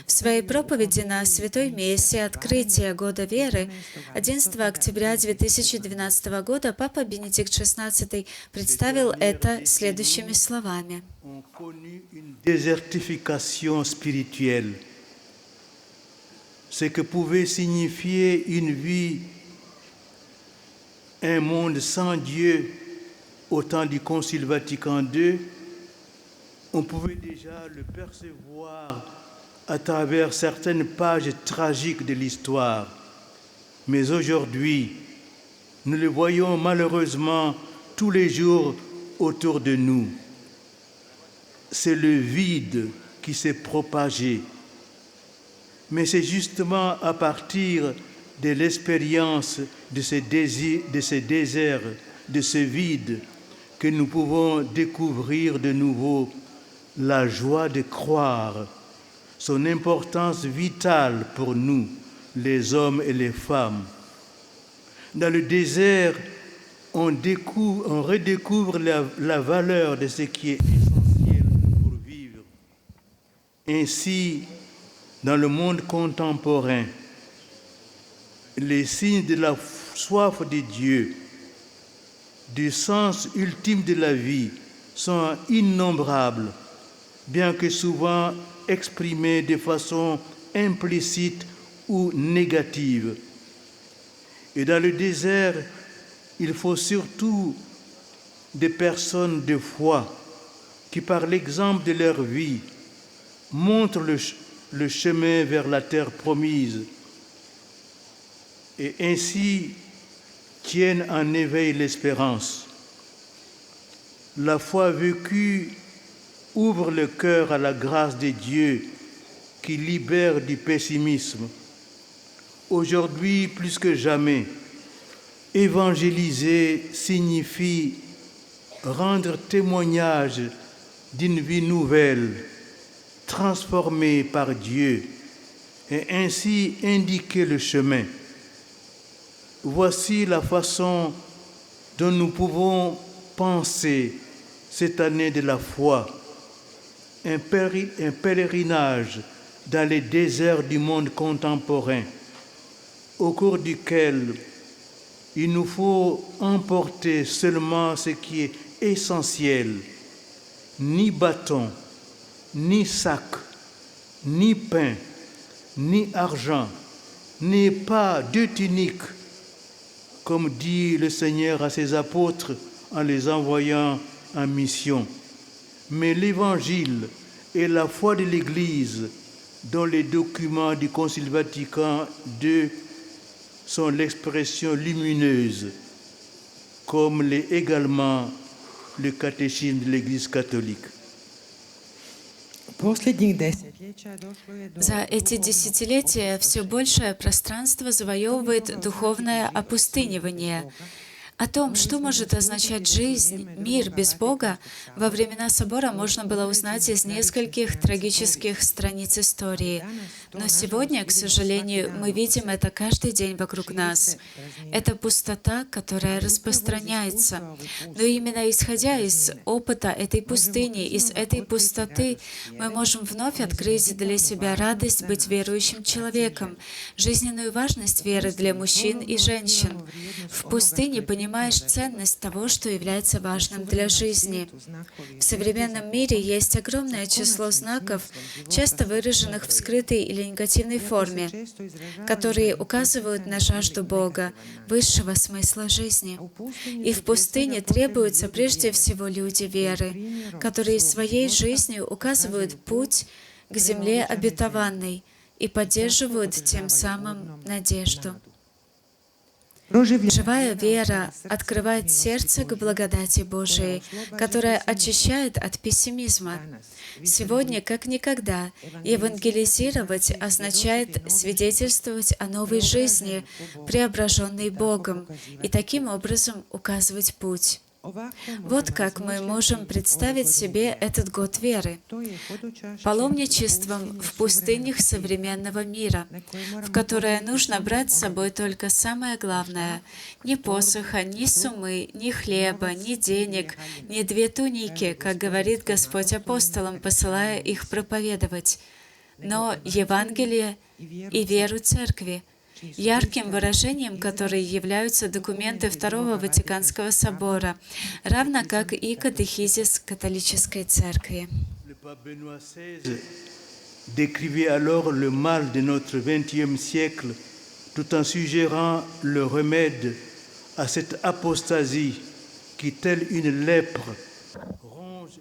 В своей проповеди на Святой Мессе «Открытие года веры» 11 октября 2012 года Папа Бенедикт XVI представил это следующими словами. On connu une désertification spirituelle, ce que pouvait signifier une vie, un monde sans Dieu au temps du Concile Vatican II, on pouvait déjà le percevoir à travers certaines pages tragiques de l'histoire. Mais aujourd'hui, nous le voyons malheureusement tous les jours autour de nous. C'est le vide qui s'est propagé. Mais c'est justement à partir de l'expérience de ces déserts, de ce vide, que nous pouvons découvrir de nouveau la joie de croire, son importance vitale pour nous, les hommes et les femmes. Dans le désert, on redécouvre la valeur de ce qui est essentiel pour vivre. Ainsi, dans le monde contemporain, les signes de la soif de Dieu, du sens ultime de la vie, sont innombrables, bien que souvent exprimés de façon implicite ou négative. Et dans le désert, il faut surtout des personnes de foi qui, par l'exemple de leur vie, montrent le chemin vers la terre promise et ainsi tiennent en éveil l'espérance. La foi vécue ouvre le cœur à la grâce de Dieu qui libère du pessimisme. Aujourd'hui, plus que jamais, évangéliser signifie rendre témoignage d'une vie nouvelle, transformée par Dieu, et ainsi indiquer le chemin. Voici la façon dont nous pouvons penser cette année de la foi, un pèlerinage dans les déserts du monde contemporain, au cours duquel il nous faut emporter seulement ce qui est essentiel, ni bâton, ni sac, ni pain, ni argent, ni pas, 2 tuniques, comme dit le Seigneur à ses apôtres en les envoyant en mission. Mais l'Évangile et la foi de l'Église, dont les documents du Concile Vatican II sont l'expression lumineuse, comme l'est également le catéchisme de l'Église catholique. Posljednjih desetljeća došlo je do За эти десятилетия все большее пространство завоевывает духовное опустынивание. О том, что может означать жизнь, мир без Бога, во времена собора можно было узнать из нескольких трагических страниц истории. Но сегодня, к сожалению, мы видим это каждый день вокруг нас. Это пустота, которая распространяется. Но именно исходя из опыта этой пустыни, из этой пустоты, мы можем вновь открыть для себя радость быть верующим человеком, жизненную важность веры для мужчин и женщин. В пустыне понимаешь ценность того, что является важным для жизни. В современном мире есть огромное число знаков, часто выраженных в скрытой или негативной форме, которые указывают на жажду Бога, высшего смысла жизни. И в пустыне требуются прежде всего люди веры, которые своей жизнью указывают путь к земле обетованной и поддерживают тем самым надежду. Живая вера открывает сердце к благодати Божией, которая очищает от пессимизма. Сегодня, как никогда, евангелизировать означает свидетельствовать о новой жизни, преображенной Богом, и таким образом указывать путь. Вот как мы можем представить себе этот год веры. Паломничеством в пустынях современного мира, в которое нужно брать с собой только самое главное — ни посоха, ни сумы, ни хлеба, ни денег, ни 2 туники, как говорит Господь апостолам, посылая их проповедовать, но Евангелие и веру Церкви, ярким выражением которой являются документы Второго Ватиканского собора, равно как и катехизис католической церкви. Le pape Benoît XVI décrivait alors le mal de notre XXe siècle tout en suggérant le remède à cette apostasie qui, telle une lèpre, ronge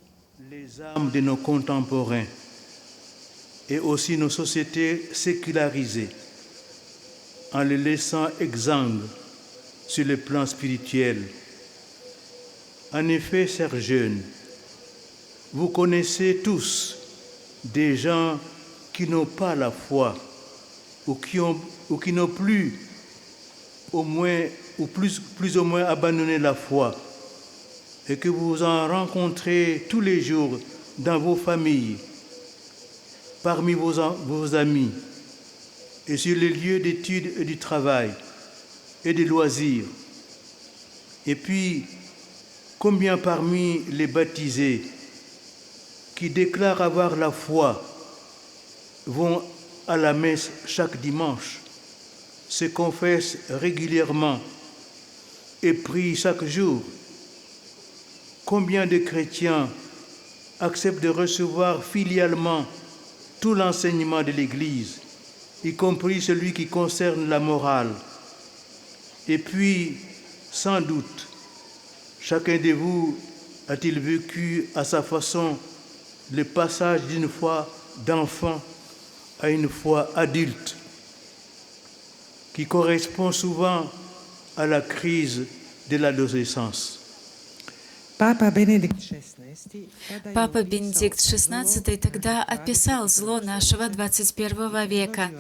les âmes de nos contemporains et aussi nos sociétés sécularisées, en les laissant exsangues sur le plan spirituel. En effet, chers jeunes, vous connaissez tous des gens qui n'ont pas la foi ou qui n'ont plus au moins ou plus ou moins abandonné la foi et que vous en rencontrez tous les jours dans vos familles, parmi vos amis et sur les lieux d'études et du travail et des loisirs. Et puis, combien parmi les baptisés qui déclarent avoir la foi vont à la messe chaque dimanche, se confessent régulièrement et prient chaque jour? Combien de chrétiens acceptent de recevoir filialement tout l'enseignement de l'Église, y compris celui qui concerne la morale? Et puis, sans doute, chacun de vous a-t-il vécu à sa façon le passage d'une foi d'enfant à une foi adulte, qui correspond souvent à la crise de l'adolescence. Папа Бенедикт XVI Папа Бенедикт XVI тогда описал зло нашего 21 века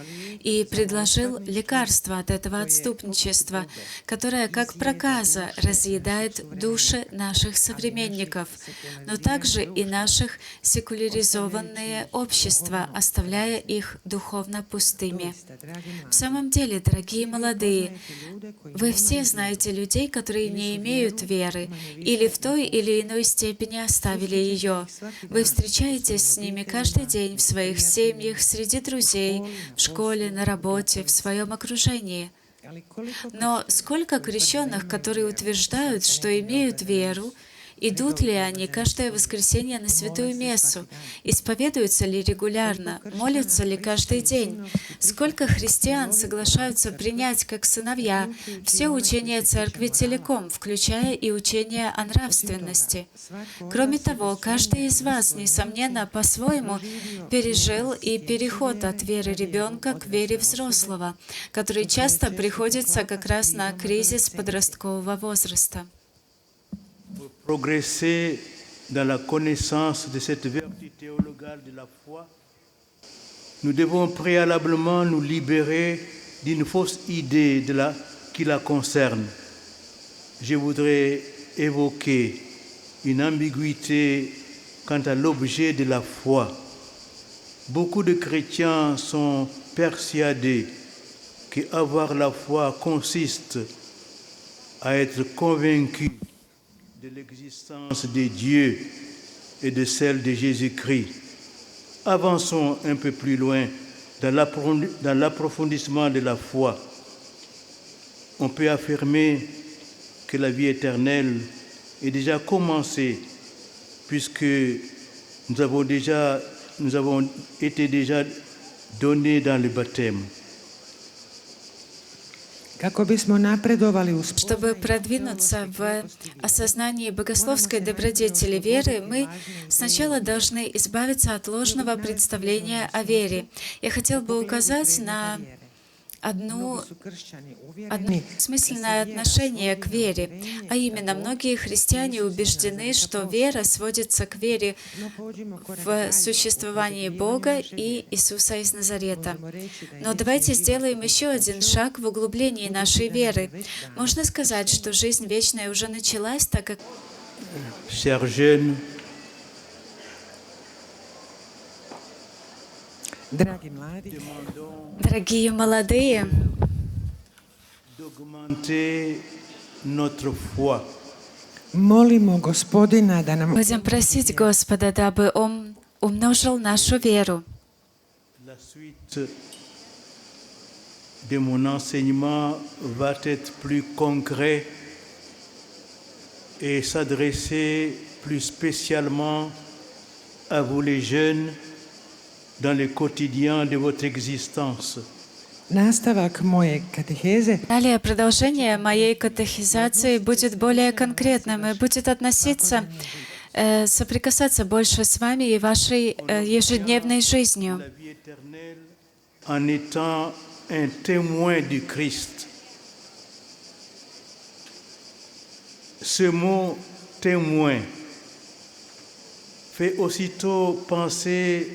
и предложил лекарство от этого отступничества, которое, как проказа, разъедает души наших современников, но также и наших секуляризованные общества, оставляя их духовно пустыми. В самом деле, дорогие молодые, вы все знаете людей, которые не имеют веры или в той или иной степени оставили ее. Вы встречаетесь с ними каждый день в своих семьях, среди друзей, в школе, на работе, в своем окружении. Но сколько крещенных, которые утверждают, что имеют веру, Идут ли они каждое воскресенье на святую мессу? Исповедуются ли регулярно? Молятся ли каждый день? Сколько христиан соглашаются принять как сыновья все учения церкви целиком, включая и учение о нравственности? Кроме того, каждый из вас, несомненно, по-своему пережил и переход от веры ребенка к вере взрослого, который часто приходится как раз на кризис подросткового возраста. Pour progresser dans la connaissance de cette vertu théologale de la foi, nous devons préalablement nous libérer d'une fausse idée qui la concerne. Je voudrais évoquer une ambiguïté quant à l'objet de la foi. Beaucoup de chrétiens sont persuadés qu'avoir la foi consiste à être convaincu de l'existence de Dieu et de celle de Jésus-Christ. Avançons un peu plus loin dans l'approfondissement de la foi. On peut affirmer que la vie éternelle est déjà commencée puisque nous avons été déjà donnés dans le baptême. Kako bismo napredovali u Чтобы продвинуться в осознании богословской добродетели веры, мы сначала должны избавиться от ложного представления о вере. Я хотел бы указать на одно смысленное отношение к вере, а именно, многие христиане убеждены, что вера сводится к вере в существование Бога и Иисуса из Назарета. Но давайте сделаем еще один шаг в углублении нашей веры. Можно сказать, что жизнь вечная уже началась, так как Chers jeunes, Dragi mladi, дорогие молодые, d'augmenter notre foi. molimo Gospodina da nam будем просить Господа, дабы Он умножил нашу веру. La suite de mon enseignement va être plus concret et s'adresser plus spécialement à vous les jeunes dans le quotidien de votre existence. nastavak moje kateheze Далее продолжение моей катехизации будет более конкретным и будет относиться, соприкасаться больше с вами и вашей ежедневной жизнью. La vie éternelle en étant un témoin du Christ. Ce mot témoin fait aussitôt penser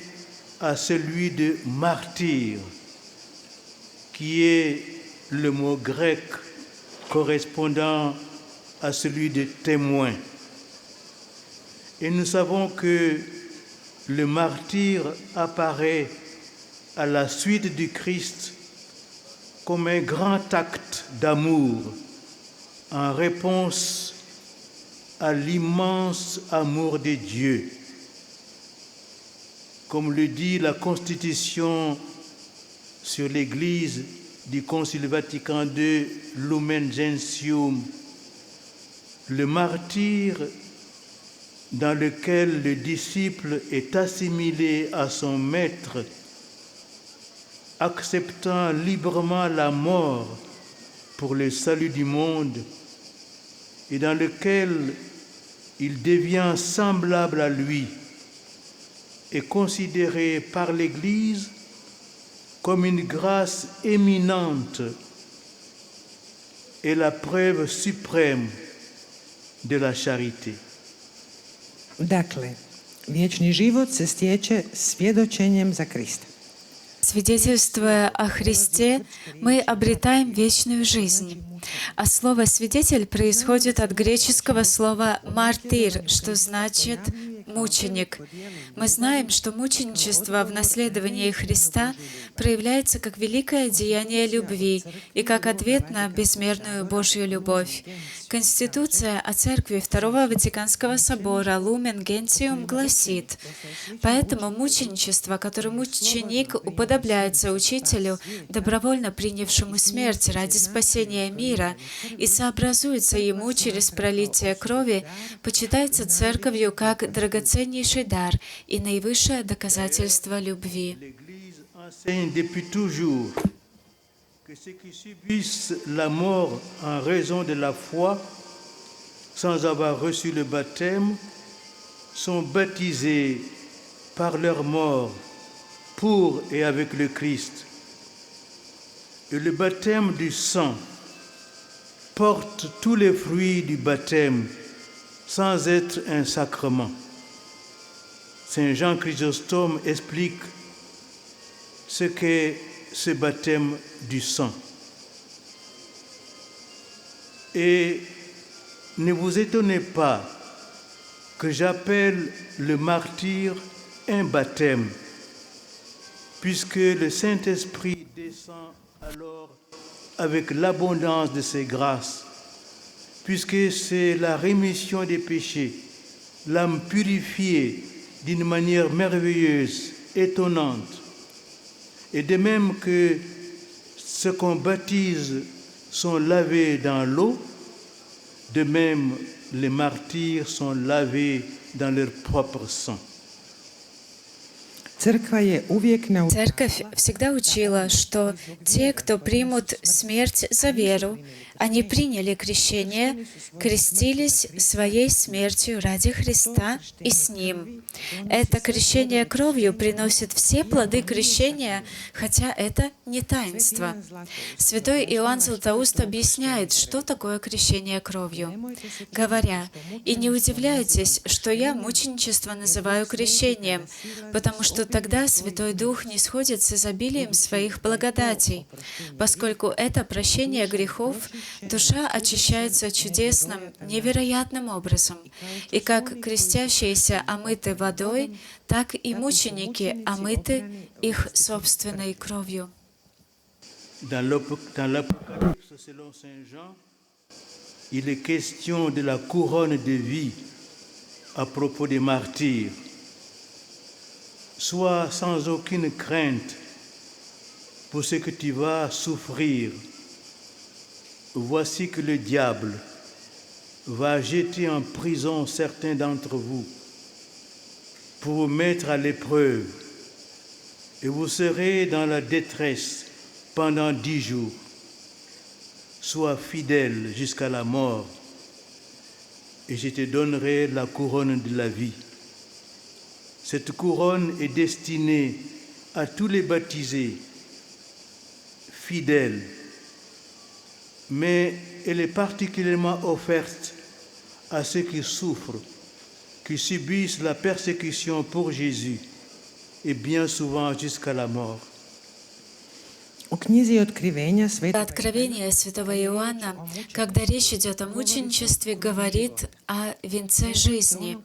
à celui de martyr, qui est le mot grec correspondant à celui de témoin. Et nous savons que le martyr apparaît à la suite du Christ comme un grand acte d'amour en réponse à l'immense amour de Dieu. Comme le dit la Constitution sur l'Église du Concile Vatican II, Lumen Gentium, le martyr dans lequel le disciple est assimilé à son maître, acceptant librement la mort pour le salut du monde, et dans lequel il devient semblable à lui, est considéré par l'Église comme une grâce éminente et la preuve suprême de la charité. Dakle, vječni život se stječe svjedočenjem za Krista. Свидетельствуя о Христе, мы обретаем вечную жизнь. А слово «свидетель» происходит от греческого слова «мартир», что значит «мученик». Мы знаем, что мученичество в наследовании Христа проявляется как великое деяние любви и как ответ на безмерную Божью любовь. Конституция о Церкви Второго Ватиканского собора Lumen Gentium гласит: «Поэтому мученичество, которым ученик уподобляется учителю, добровольно принявшему смерть ради спасения мира, и сообразуется ему через пролитие крови, почитается Церковью как драгоценнейший дар и наивысшее доказательство любви». L'Église enseigne depuis toujours que ceux qui subissent la mort en raison de la foi, sans avoir reçu le baptême, sont baptisés par leur mort pour et avec le Christ. Et le baptême du sang porte tous les fruits du baptême sans être un sacrement. Saint Jean Chrysostome explique ce qu'est ce baptême du sang. Et ne vous étonnez pas que j'appelle le martyre un baptême, puisque le Saint-Esprit descend alors avec l'abondance de ses grâces, puisque c'est la rémission des péchés, l'âme purifiée d'une manière merveilleuse, étonnante. Et de même que ceux qu'on baptise sont lavés dans l'eau, de même les martyrs sont lavés dans leur propre sang. Церковь всегда учила, что те, кто примут смерть за веру, они приняли крещение, крестились своей смертью ради Христа и с Ним. Это крещение кровью приносит все плоды крещения, хотя это не таинство. Святой Иоанн Златоуст объясняет, что такое крещение кровью, говоря: «И не удивляйтесь, что я мученичество называю крещением, потому что тогда Святой Дух не сходит с изобилием своих благодатей. Поскольку это прощение грехов, душа очищается чудесным, невероятным образом. И как крестящиеся омыты водой, так и мученики омыты их собственной кровью». Dans l'Apocalypse selon Saint Jean, il est question de la couronne de vie à propos des martyrs. Sois sans aucune crainte pour ce que tu vas souffrir. Voici que le diable va jeter en prison certains d'entre vous pour vous mettre à l'épreuve, et vous serez dans la détresse pendant 10 jours. Sois fidèle jusqu'à la mort, et je te donnerai la couronne de la vie. Cette couronne est destinée à tous les baptisés, fidèles, mais elle est particulièrement offerte à ceux qui souffrent, qui subissent la persécution pour Jésus, et bien souvent jusqu'à la mort. Откровение святого Иоанна, когда речь идет о мученичестве, говорит о венце жизни.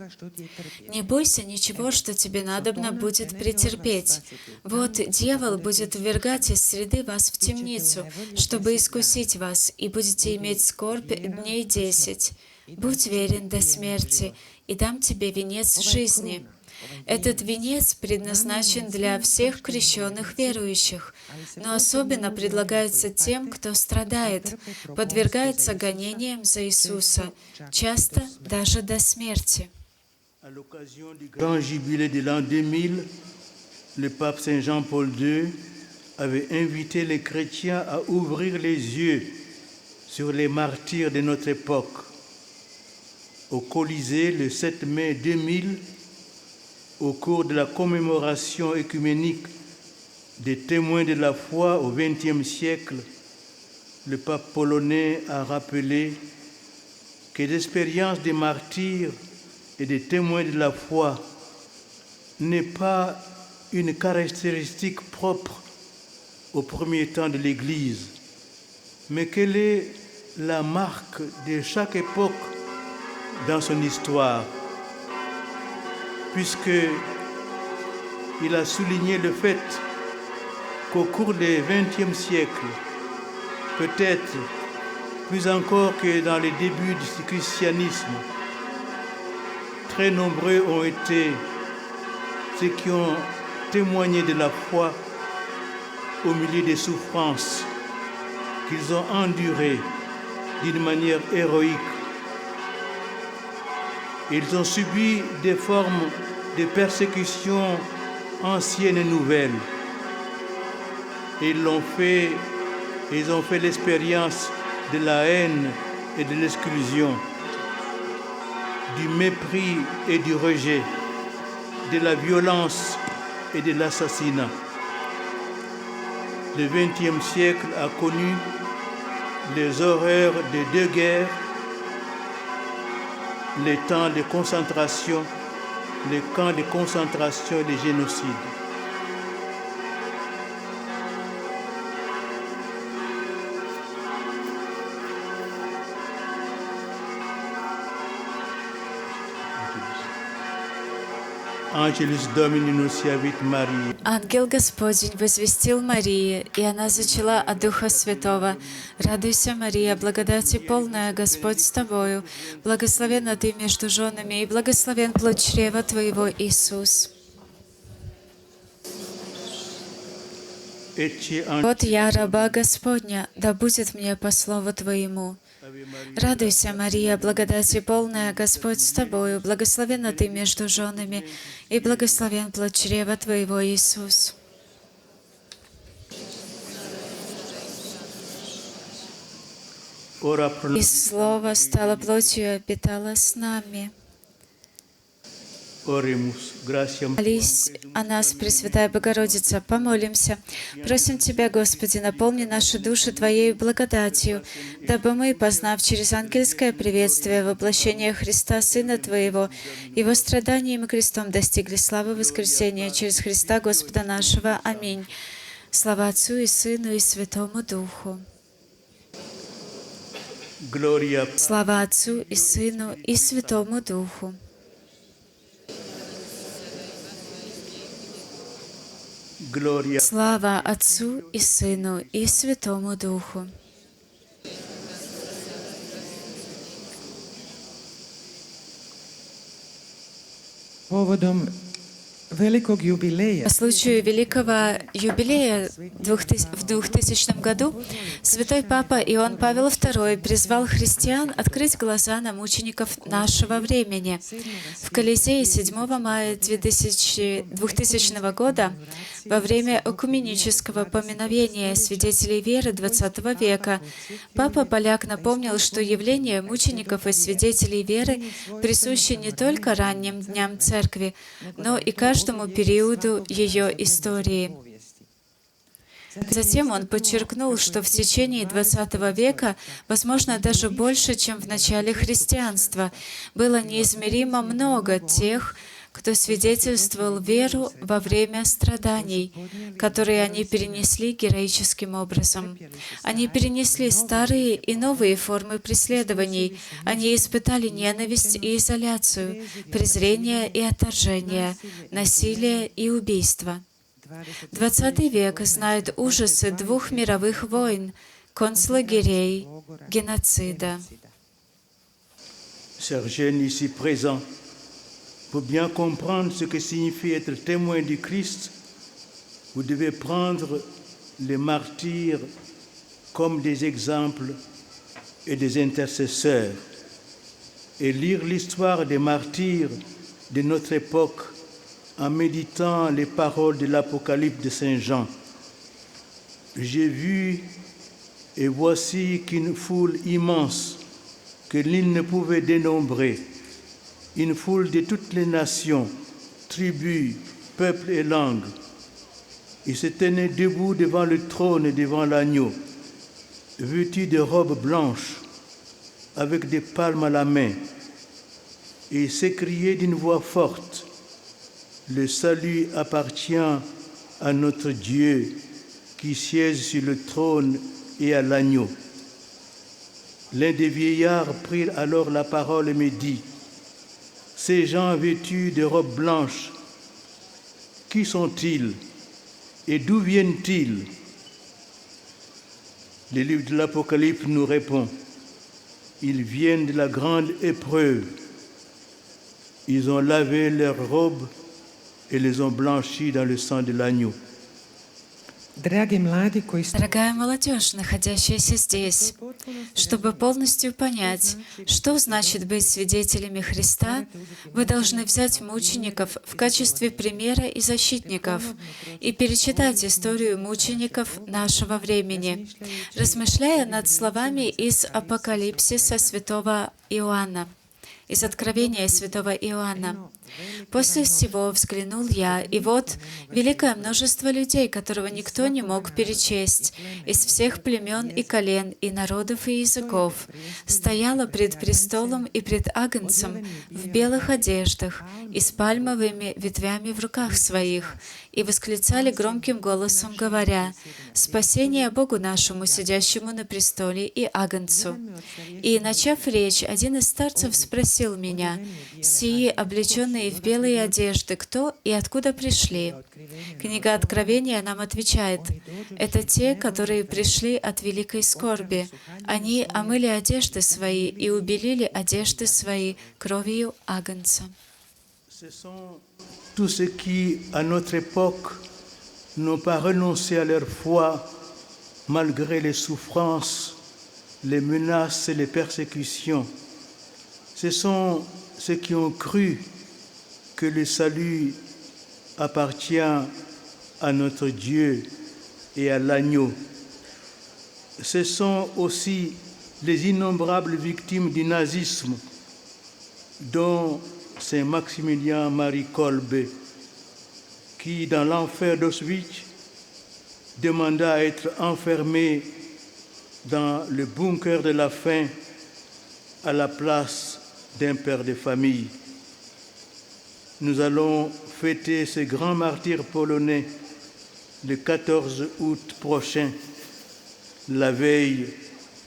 «Не бойся ничего, что тебе надобно будет претерпеть. Вот дьявол будет ввергать из среды вас в темницу, чтобы искусить вас, и будете иметь скорбь дней 10. Будь верен до смерти, и дам тебе венец жизни». Этот венец предназначен для всех крещенных верующих, но особенно предлагается тем, кто страдает, подвергается гонениям за Иисуса, часто даже до смерти. À l'occasion du grand jubilé de l'an 2000, le pape Saint Jean-Paul II avait invité les chrétiens à ouvrir les yeux sur les martyrs de notre époque. Au Colisée, le 7 mai 2000, au cours de la commémoration œcuménique des témoins de la foi au XXe siècle, le pape polonais a rappelé que l'expérience des martyrs et des témoins de la foi n'est pas une caractéristique propre au premier temps de l'Église, mais qu'elle est la marque de chaque époque dans son histoire, puisqu'il a souligné le fait qu'au cours du XXe siècle, peut-être plus encore que dans les débuts du christianisme, très nombreux ont été ceux qui ont témoigné de la foi au milieu des souffrances qu'ils ont endurées d'une manière héroïque. Ils ont subi des formes de persécution anciennes et nouvelles. Ils ont fait l'expérience de la haine et de l'exclusion, du mépris et du rejet, de la violence et de l'assassinat. Le XXe siècle a connu les horreurs de deux guerres, les temps de concentration, les camps de concentration et les génocides. Angelus Domini nunciavit Maria. Ангел Господень возвестил Марии, и она зачала от Духа Святого. Радуйся, Мария, благодати полная, Господь с тобою. Благословенна ты между женами, и благословен плод чрева твоего, Иисус. Вот я, раба Господня, да будет мне по слову Твоему. Радуйся, Мария, благодати полная, Господь с тобою, благословенна ты между женами, и благословен плод чрева Твоего, Иисус. И Слово стало плотью и обитало с нами. Молись о нас, Пресвятая Богородица, помолимся. Просим Тебя, Господи, наполни наши души Твоей благодатью, дабы мы, познав через ангельское приветствие воплощение Христа, Сына Твоего, Его страданием и крестом достигли славы воскресения через Христа Господа нашего. Аминь. Слава Отцу и Сыну и Святому Духу. Слава Отцу и Сыну и Святому Духу. Слава Отцу и Сыну и Святому Духу. Povodom velikog jubileja По случаю великого юбилея в 2000 году святой Папа Иоанн Павел II призвал христиан открыть глаза на мучеников нашего времени. В Колизее 7 мая 2000 года во время экуменического поминовения свидетелей веры XX века Папа-Поляк напомнил, что явление мучеников и свидетелей веры присуще не только ранним дням Церкви, но и каждому периоду ее истории. Затем он подчеркнул, что в течение XX века, возможно, даже больше, чем в начале христианства, было неизмеримо много тех, кто свидетельствовал веру во время страданий, которые они перенесли героическим образом. Они перенесли старые и новые формы преследований. Они испытали ненависть и изоляцию, презрение и отторжение, насилие и убийство. 20 век знает ужасы 2 мировых войн, концлагерей, геноцида. Pour bien comprendre ce que signifie être témoin du Christ, vous devez prendre les martyrs comme des exemples et des intercesseurs et lire l'histoire des martyrs de notre époque en méditant les paroles de l'Apocalypse de Saint Jean. J'ai vu et voici qu'une foule immense que nul ne pouvait dénombrer, une foule de toutes les nations, tribus, peuples et langues. Ils se tenaient debout devant le trône et devant l'agneau, vêtus de robes blanches, avec des palmes à la main, et ils s'écriaient d'une voix forte, « Le salut appartient à notre Dieu qui siège sur le trône et à l'agneau. » L'un des vieillards prit alors la parole et me dit, « Ces gens vêtus de robes blanches, qui sont-ils et d'où viennent-ils » Le livre de l'Apocalypse nous répond, ils viennent de la grande épreuve. Ils ont lavé leurs robes et les ont blanchis dans le sang de l'agneau. Dragi mladi koji ste Дорогая молодежь, находящаяся здесь, чтобы полностью понять, что значит быть свидетелями Христа, вы должны взять мучеников в качестве примера и защитников и перечитать историю мучеников нашего времени, размышляя над словами из Апокалипсиса святого Иоанна, из Откровения святого Иоанна. «После всего взглянул я, и вот великое множество людей, которого никто не мог перечесть, из всех племен и колен, и народов, и языков, стояло пред престолом и пред Агнцем в белых одеждах и с пальмовыми ветвями в руках своих, и восклицали громким голосом, говоря: «Спасение Богу нашему, сидящему на престоле, и Агнцу». И, начав речь, один из старцев спросил меня: «Сии, облеченные в белые одежды, кто и откуда пришли?» Книга Откровения нам отвечает: это те, которые пришли от великой скорби. Они омыли одежды свои и убелили одежды свои кровью Агнца. Ce sont tous ceux qui, à notre époque, n'ont pas renoncé à leur foi malgré les souffrances, les menaces et les persécutions. Ce sont ceux qui ont cru que le salut appartient à notre Dieu et à l'agneau. Ce sont aussi les innombrables victimes du nazisme, dont Saint Maximilien Marie Kolbe, qui, dans l'enfer d'Auschwitz, demanda à être enfermé dans le bunker de la faim à la place d'un père de famille. Nous allons fêter ce grand martyr polonais le 14 août prochain, la veille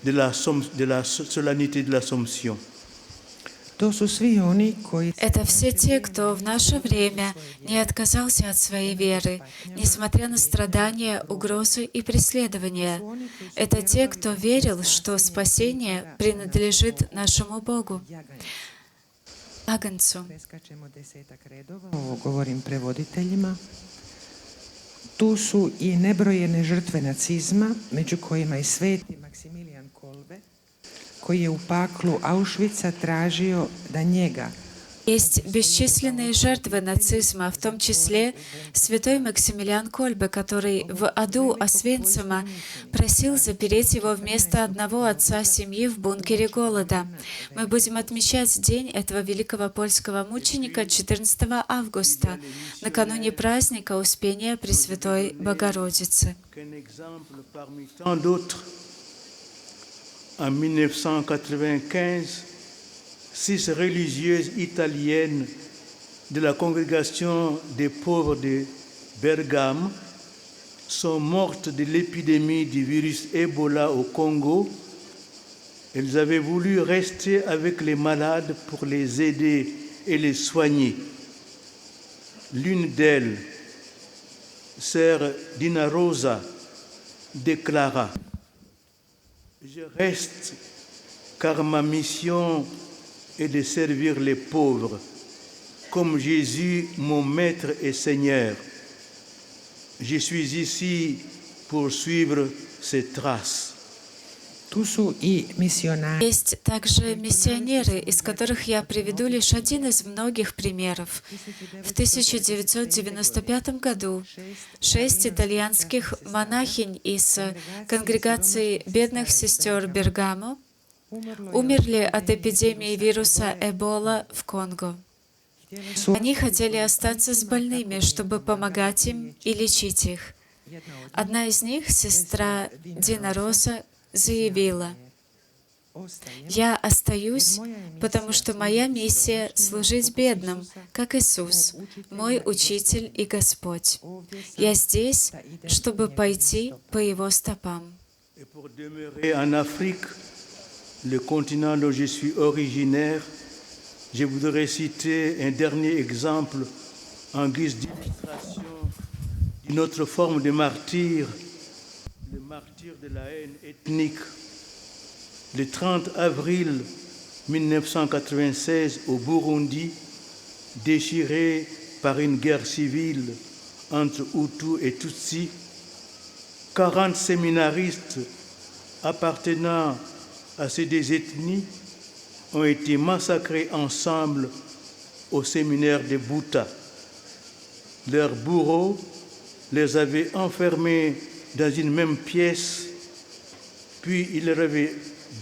de la solennité de l'Assomption. To su svi oni koji Это все те, кто в наше время не отказался от своей веры, несмотря на страдания, угрозы и преследования. Это те, кто верил, что спасение принадлежит нашему Богу, Агнцу. preskačemo 10 redova, ovo govorim prevoditeljima. Tu su i nebrojene žrtve nacizma, među kojima i sveti Maksimilijan Kolbe, koji je u paklu Auschwitza tražio da njega, Есть бесчисленные жертвы нацизма, в том числе святой Максимилиан Кольбе, который в аду Освенцима просил запереть его вместо одного отца семьи в бункере голода. Мы будем отмечать день этого великого польского мученика 14 августа, накануне праздника Успения Пресвятой Богородицы. En 1995, 6 religieuses italiennes de la congrégation des pauvres de Bergame sont mortes de l'épidémie du virus Ebola au Congo. Elles avaient voulu rester avec les malades pour les aider et les soigner. L'une d'elles, sœur Dina Rosa, déclara: je reste car ma mission est de servir les pauvres, comme Jésus, mon Maître et Seigneur. Je suis ici pour suivre ses traces. tu su i misionari. Есть также миссионеры, из которых я приведу лишь один из многих примеров. В 1995 году 6 итальянских монахинь из конгрегации бедных сестер Бергамо умерли от эпидемии вируса Эбола в Конго. Они хотели остаться с больными, чтобы помогать им и лечить их. Одна из них, сестра Дина Роса, заявила: «Я остаюсь, потому что моя миссия — служить бедным, как Иисус, мой Учитель и Господь. Я здесь, чтобы пойти по Его стопам». Le continent dont je suis originaire, je voudrais citer un dernier exemple en guise d'illustration d'une autre forme de martyr, le martyr de la haine ethnique. le 30 avril 1996 au Burundi, déchiré par une guerre civile entre Hutus et Tutsis, 40 séminaristes appartenant à ces deux ethnies ont été massacrés ensemble au séminaire de Buta. Leurs bourreaux les avaient enfermés dans une même pièce, puis ils leur avaient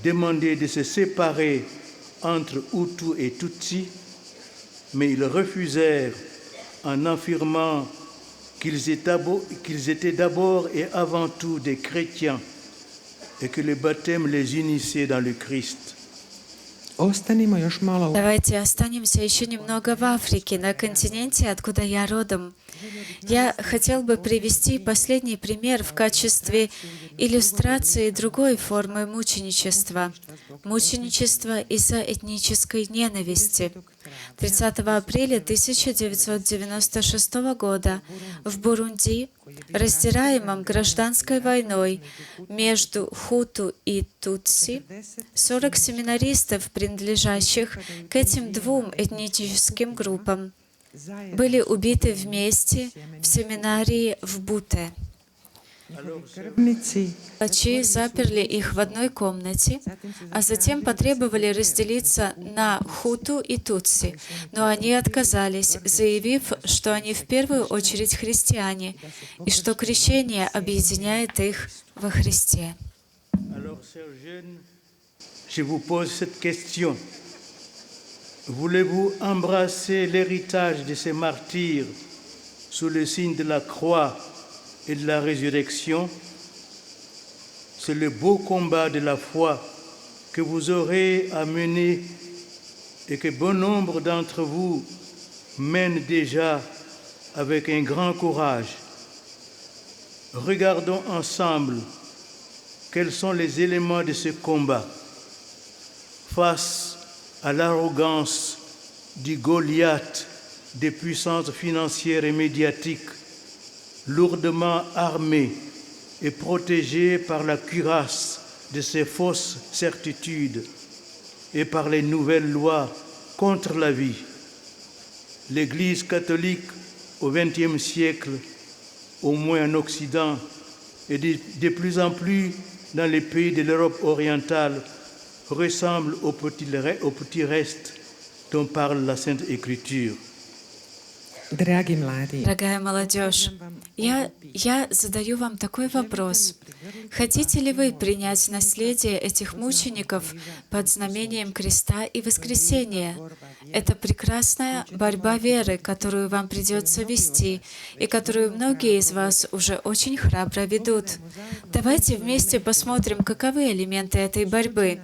demandé de se séparer entre Hutus et Tutsis, mais ils refusèrent en affirmant qu'ils étaient d'abord et avant tout des chrétiens et que le baptême les initiait dans le Christ. Ostanimo još malo Давайте останемся еще немного в Африке, на континенте, откуда я родом. Я хотел бы привести последний пример в качестве иллюстрации другой формы мученичества. Мученичество из-за этнической ненависти. 30 апреля 1996 года в Бурунди, раздираемом гражданской войной между Хуту и Тутси, 40 семинаристов, принадлежащих к этим двум этническим группам, были убиты вместе в семинарии в Буте. krvnici Палачи заперли их в одной комнате, а затем потребовали разделиться на Хуту и Тутси, но они отказались, заявив, что они в первую очередь христиане и что крещение объединяет их во Христе. Alors, chers jeunes, je vous pose cette question. Voulez-vous embrasser l'héritage de ces martyrs sous le signe de la croix et de la résurrection? C'est le beau combat de la foi que vous aurez à mener et que bon nombre d'entre vous mènent déjà avec un grand courage. Regardons ensemble quels sont les éléments de ce combat face à l'arrogance du Goliath des puissances financières et médiatiques, lourdement armé et protégé par la cuirasse de ses fausses certitudes et par les nouvelles lois contre la vie. L'Église catholique au XXe siècle, au moins en Occident, et de plus en plus dans les pays de l'Europe orientale, ressemble au petit reste dont parle la Sainte Écriture. dragi mladi, Дорогая молодежь, я задаю вам такой вопрос. Хотите ли вы принять наследие этих мучеников под знамением креста и воскресения? Это прекрасная борьба веры, которую вам придется вести, и которую многие из вас уже очень храбро ведут. Давайте вместе посмотрим, каковы элементы этой борьбы.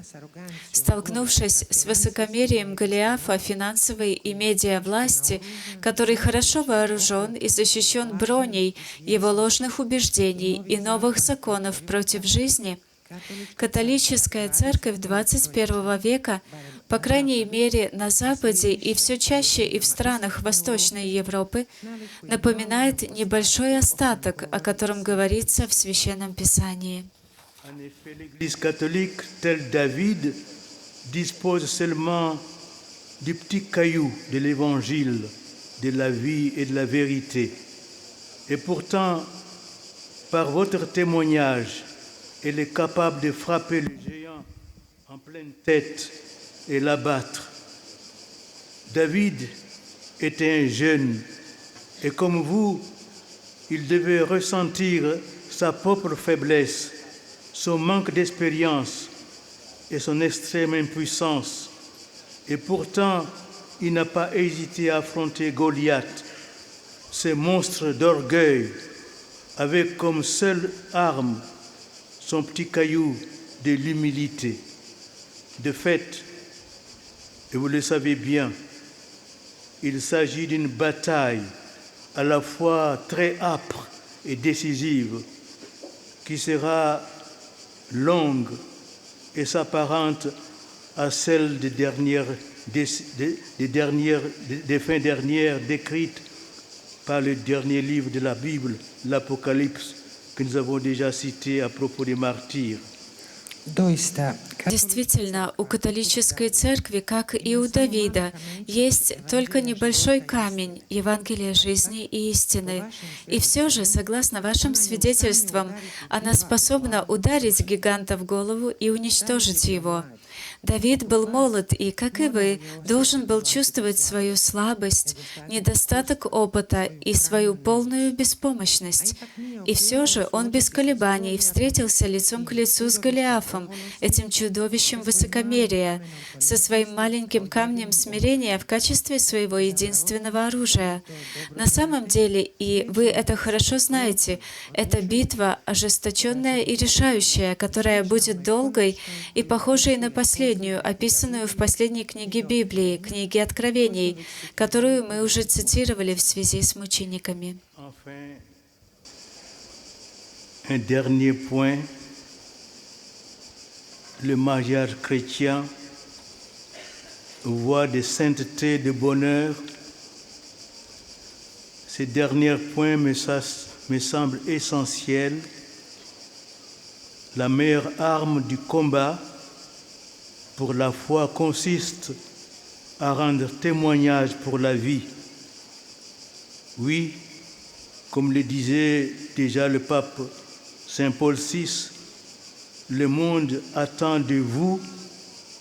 Столкнувшись с высокомерием Голиафа финансовой и медиавласти, который хорошо вооружен и защищен броней его ложных убеждений и новых законов против жизни, католическая церковь 21 века, по крайней мере на Западе и все чаще и в странах Восточной Европы, напоминает небольшой остаток, о котором говорится в Священном Писании. En effet, l'Église catholique, telle David, dispose seulement du petit caillou de l'Évangile, de la vie et de la vérité. Et pourtant, par votre témoignage, elle est capable de frapper le géant en pleine tête et l'abattre. David était un jeune, et comme vous, il devait ressentir sa propre faiblesse, son manque d'expérience et son extrême impuissance. Et pourtant, il n'a pas hésité à affronter Goliath, ce monstre d'orgueil, avec comme seule arme son petit caillou de l'humilité. De fait, et vous le savez bien, il s'agit d'une bataille à la fois très âpre et décisive, qui sera longue et s'apparente à celle des fins dernières décrites par le dernier livre de la Bible, l'Apocalypse, que nous avons déjà cité à propos des martyrs. Doista, Действительно, у католической церкви, как и у Давида, есть только небольшой камень Евангелия жизни и истины. И все же, согласно вашим свидетельствам, она способна ударить гиганта в голову и уничтожить его. Давид был молод и, как и вы, должен был чувствовать свою слабость, недостаток опыта и свою полную беспомощность. И все же он без колебаний встретился лицом к лицу с Голиафом, этим чудовищем высокомерия, со своим маленьким камнем смирения в качестве своего единственного оружия. На самом деле, и вы это хорошо знаете, это битва ожесточенная и решающая, которая будет долгой и похожей на последнюю, описанную в последней книге Библии, книге Откровений, которую мы уже цитировали в связи с мучениками. Enfin, un dernier point, le mariage chrétien, voie de sainteté, de bonheur. Ces derniers points me semblent essentiels. La meilleure arme du combat pour la foi consiste à rendre témoignage pour la vie. Oui, comme le disait déjà le pape Saint Paul VI, le monde attend de vous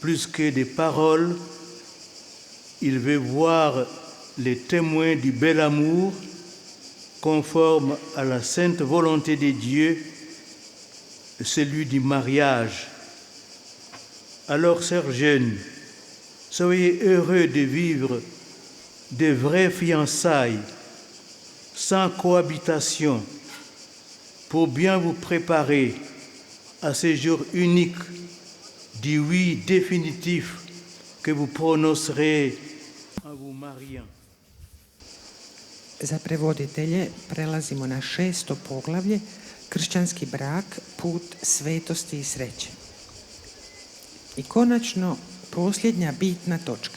plus que des paroles. Il veut voir les témoins du bel amour conforme à la sainte volonté de Dieu, celui du mariage. Alors, chers jeunes, soyez heureux de vivre de vraies fiançailles, sans cohabitation, pour bien vous préparer à ce jour unique du oui définitif que vous prononcerez en vous mariant. Za prevoditelje prelazimo na 6. poglavlje, kršćanski brak, put svetosti i sreće. I konačno, posljednja bitna točka.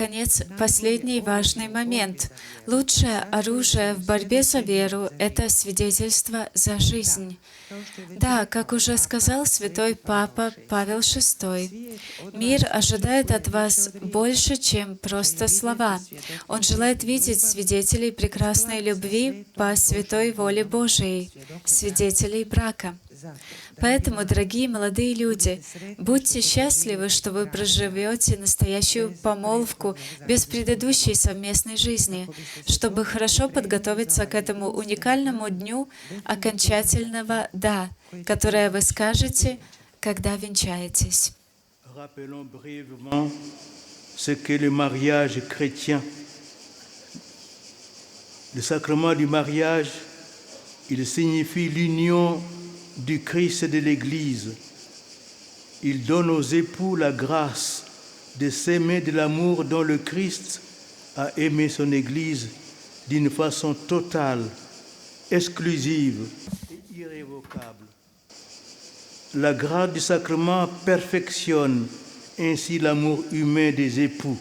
Наконец, последний важный момент. Лучшее оружие в борьбе за веру — это свидетельство за жизнь. Да, как уже сказал святой Папа Павел VI, мир ожидает от вас больше, чем просто слова. Он желает видеть свидетелей прекрасной любви по святой воле Божией, свидетелей брака. Поэтому, дорогие молодые люди, будьте счастливы, что вы проживете настоящую помолвку без предыдущей совместной жизни, чтобы хорошо подготовиться к этому уникальному дню окончательного «да», которое вы скажете, когда венчаетесь. Rappelons brièvement ce qu'est le mariage chrétien. Le sacrement du mariage, il signifie l'union du Christ et de l'Église. Il donne aux époux la grâce de s'aimer de l'amour dont le Christ a aimé son Église d'une façon totale, exclusive et irrévocable. La grâce du sacrement perfectionne ainsi l'amour humain des époux,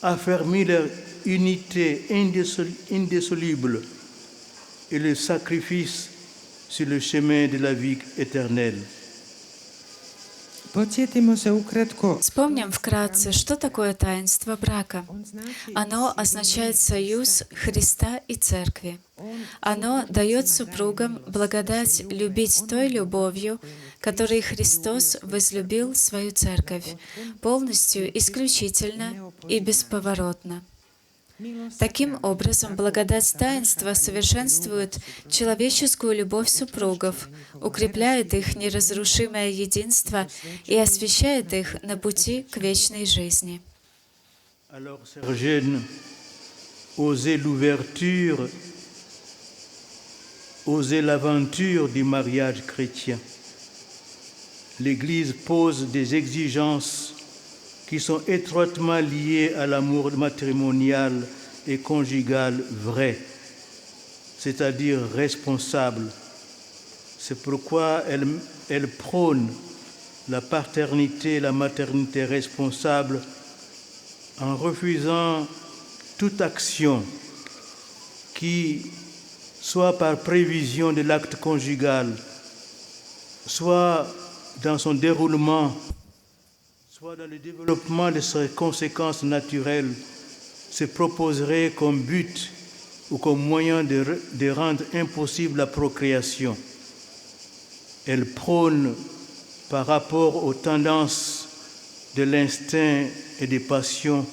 affermit leur unité indissoluble et le sacrifice sur le chemin de la vie éternelle. Podsjetimo se ukratko. Вспомним вкратце, что такое таинство брака. Оно означает союз Христа и Церкви. Оно дает супругам благодать любить той любовью, которой Христос возлюбил свою Церковь, полностью, исключительно и бесповоротно. Таким образом, благодать таинства совершенствует человеческую любовь супругов, укрепляет их неразрушимое единство и освящает их на пути к вечной жизни. Alors, chers jeunes, osez l'ouverture, osez l'aventure du mariage chrétien. L'Église pose des exigences qui sont étroitement liées à l'amour matrimonial et conjugal vrai, c'est-à-dire responsable. C'est pourquoi elle prône la paternité et la maternité responsable en refusant toute action qui, soit par prévision de l'acte conjugal, soit dans son déroulement, soit dans le développement de ses conséquences naturelles, se proposerait comme but ou comme moyen de rendre impossible la procréation. Elle prône par rapport aux tendances de l'instinct et des passions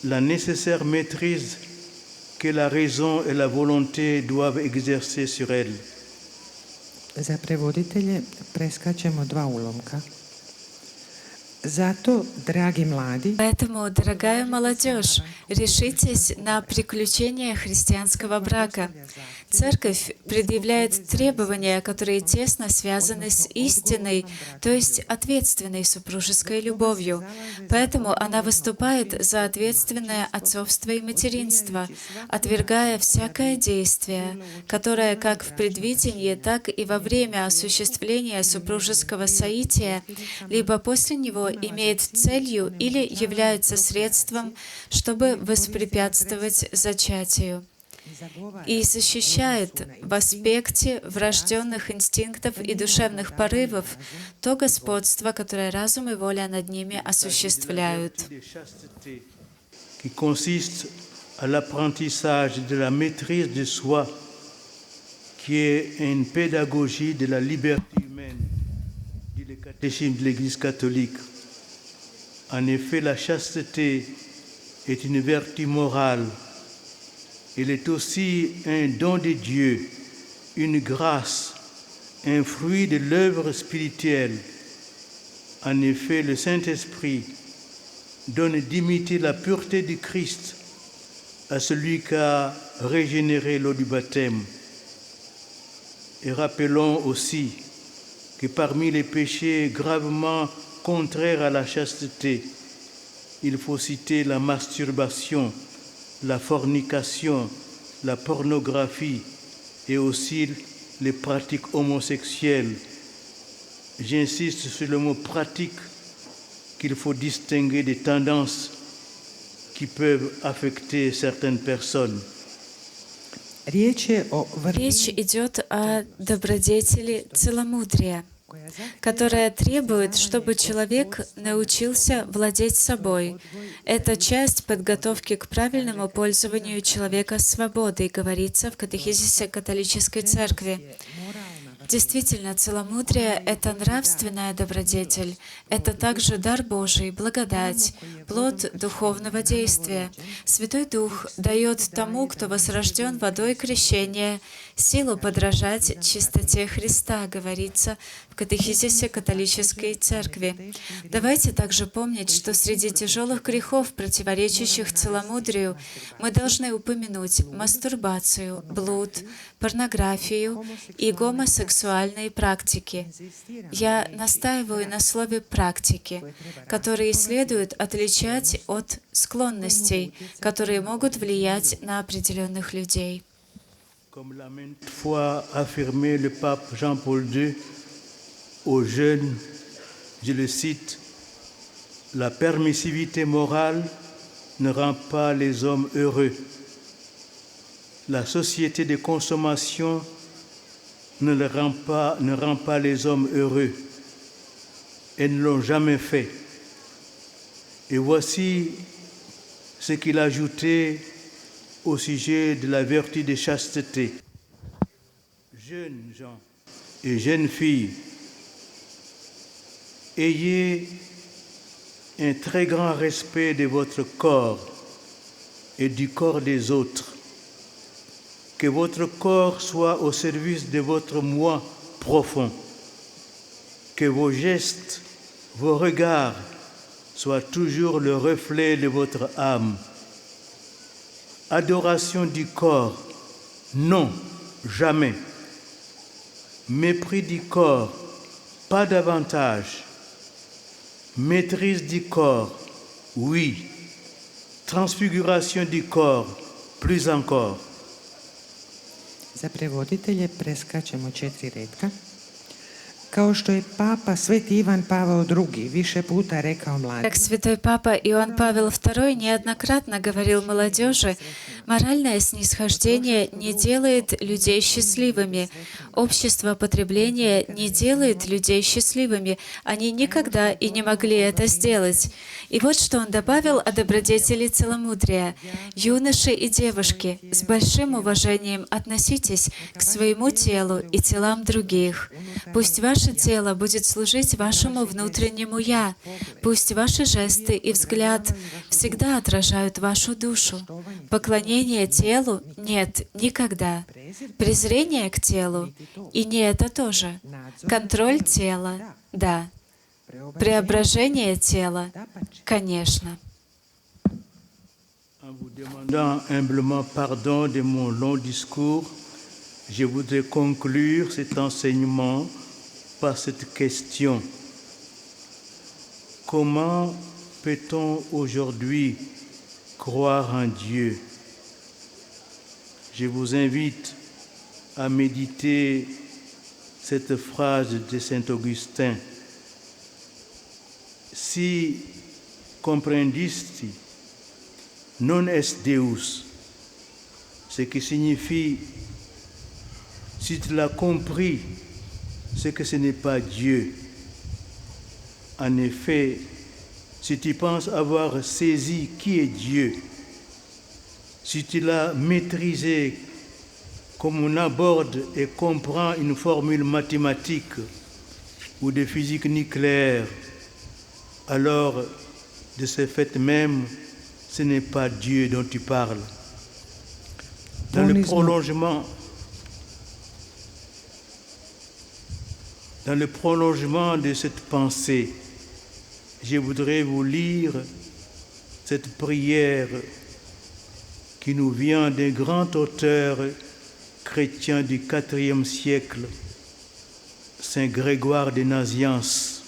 la nécessaire maîtrise que la raison et la volonté doivent exercer sur elle. Za prevoditelje preskačemo dva ulomka. Zato, dragi mladi, Поэтому, дорогая молодежь, решитесь на приключения христианского брака. Церковь предъявляет требования, которые тесно связаны с истинной, то есть ответственной супружеской любовью. Поэтому она выступает за ответственное отцовство и материнство, отвергая всякое действие, которое как в предвидении, так и во время осуществления супружеского соития, либо после него имеет целью или является средством, чтобы воспрепятствовать зачатию, и защищает в аспекте врожденных инстинктов и душевных порывов то господство, которое разум и воля над ними осуществляют. Qui consiste à l'apprentissage de la maîtrise de soi, qui est une pédagogie de la liberté humaine, dit le catéchisme de l'Église catholique. En effet, la chasteté est une vertu morale. Elle est aussi un don de Dieu, une grâce, un fruit de l'œuvre spirituelle. En effet, le Saint-Esprit donne d'imiter la pureté du Christ à celui qui a régénéré l'eau du baptême. Et rappelons aussi que parmi les péchés gravement contraires à la chasteté, il faut citer la masturbation, la fornication, la pornographie et aussi les pratiques homosexuelles. J'insiste sur le mot pratique, qu'il faut distinguer des tendances qui peuvent affecter certaines personnes. riječ je o Речь идет о добродетели целомудрия, которая требует, чтобы человек научился владеть собой. Это часть подготовки к правильному пользованию человека свободой, говорится в катехизисе католической церкви. Действительно, целомудрие — это нравственная добродетель, это также дар Божий, благодать, плод духовного действия. Святой Дух дает тому, кто возрожден водой крещения, силу подражать чистоте Христа, говорится в катехизисе католической церкви. Давайте также помнить, что среди тяжелых грехов, противоречащих целомудрию, мы должны упомянуть мастурбацию, блуд, порнографию и гомосексуальные практики. Я настаиваю на слове «практики», которые следует отличать от склонностей, которые могут влиять на определенных людей. Comme l'a maintes fois affirmé le pape Jean-Paul II aux jeunes, je le cite, « La permissivité morale ne rend pas les hommes heureux. La société de consommation ne rend pas les hommes heureux. Elles ne l'ont jamais fait. » Et voici ce qu'il a ajouté au sujet de la vertu de chasteté. Jeunes gens et jeunes filles, ayez un très grand respect de votre corps et du corps des autres. Que votre corps soit au service de votre moi profond. Que vos gestes, vos regards soient toujours le reflet de votre âme. Adoration du corps, non, jamais. Mépris du corps, pas davantage. Maîtrise du corps, oui. Transfiguration du corps, plus encore. Za prevoditelje preskačemo 4 retka. Kao što je Papa Sveti Ivan Pavao II više puta rekao mladima, Как святой Папа Иоанн Павел II неоднократно говорил молодежи, Моральное снисхождение не делает людей счастливыми. Общество потребления не делает людей счастливыми. Они никогда и не могли это сделать. И вот что он добавил о добродетели целомудрия. Юноши и девушки, с большим уважением относитесь к своему телу и телам других. Пусть ваше тело будет служить вашему внутреннему «я». Пусть ваши жесты и взгляд всегда отражают вашу душу. Поклонение телу — нет, никогда. Презрение к телу — и не это тоже. Контроль тела — да. Преображение тела — конечно. En vous demandant humblement pardon de mon long discours, je voudrais conclure cet enseignement par cette question. Comment peut-on aujourd'hui croire en Dieu? Je vous invite à méditer cette phrase de Saint Augustin. Si comprehendisti non est Deus, ce qui signifie, si tu l'as compris, c'est que ce n'est pas Dieu. En effet, si tu penses avoir saisi qui est Dieu, si tu l'as maîtrisé comme on aborde et comprend une formule mathématique ou de physique nucléaire, alors de ce fait même, ce n'est pas Dieu dont tu parles. Dans le prolongement de cette pensée, je voudrais vous lire cette prière qui nous vient d'un grand auteur chrétien du IVe siècle, Saint Grégoire de Nazianze,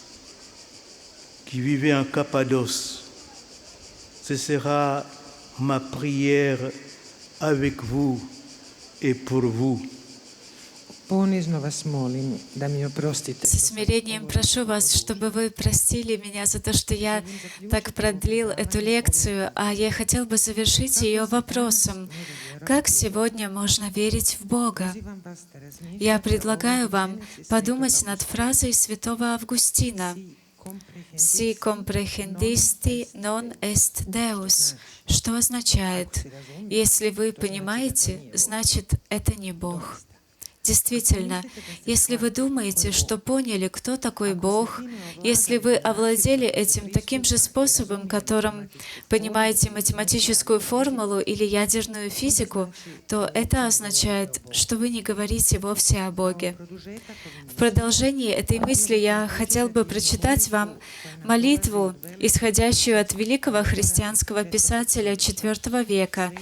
qui vivait en Cappadoce. Ce sera ma prière avec vous et pour vous. Ponizno vas molim da mi oprostite. Со смирением прошу вас, чтобы вы простили меня за то, что я так продлил эту лекцию, а я хотел бы завершить ее вопросом. Как сегодня можно верить в Бога? Я предлагаю вам подумать над фразой святого Августина «Si comprehendisti non est Deus», что означает «если вы понимаете, значит, это не Бог». Действительно, если вы думаете, что поняли, кто такой Бог, если вы овладели этим таким же способом, которым понимаете математическую формулу или ядерную физику, то это означает, что вы не говорите вовсе о Боге. В продолжении этой мысли я хотел бы прочитать вам молитву, исходящую от великого христианского писателя IV века,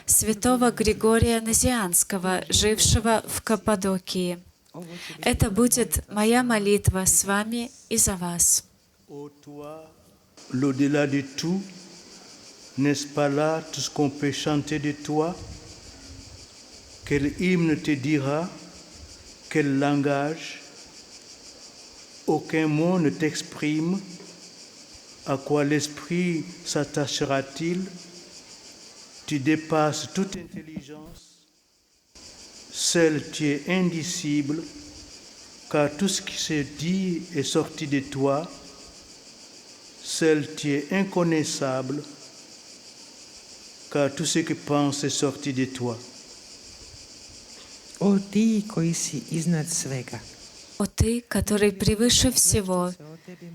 святого Григория Назианского, жившего в Каппадокии. Это будет моя молитва с вами и за вас. Ô toi, l'au-delà de tout, n'est-ce pas là tout ce qu'on peut chanter de toi? Quel hymne te dira? Quel langage? Aucun mot ne t'exprime. À quoi l'esprit s'attachera-t-il? Tu dépasses toute intelligence. Seul tu es indicible, car tout ce qui se dit est sorti de toi. Seul tu es inconnaissable, car tout ce que pense est sorti de toi. O ti koji si iznad svega. «О Ты, который превыше всего,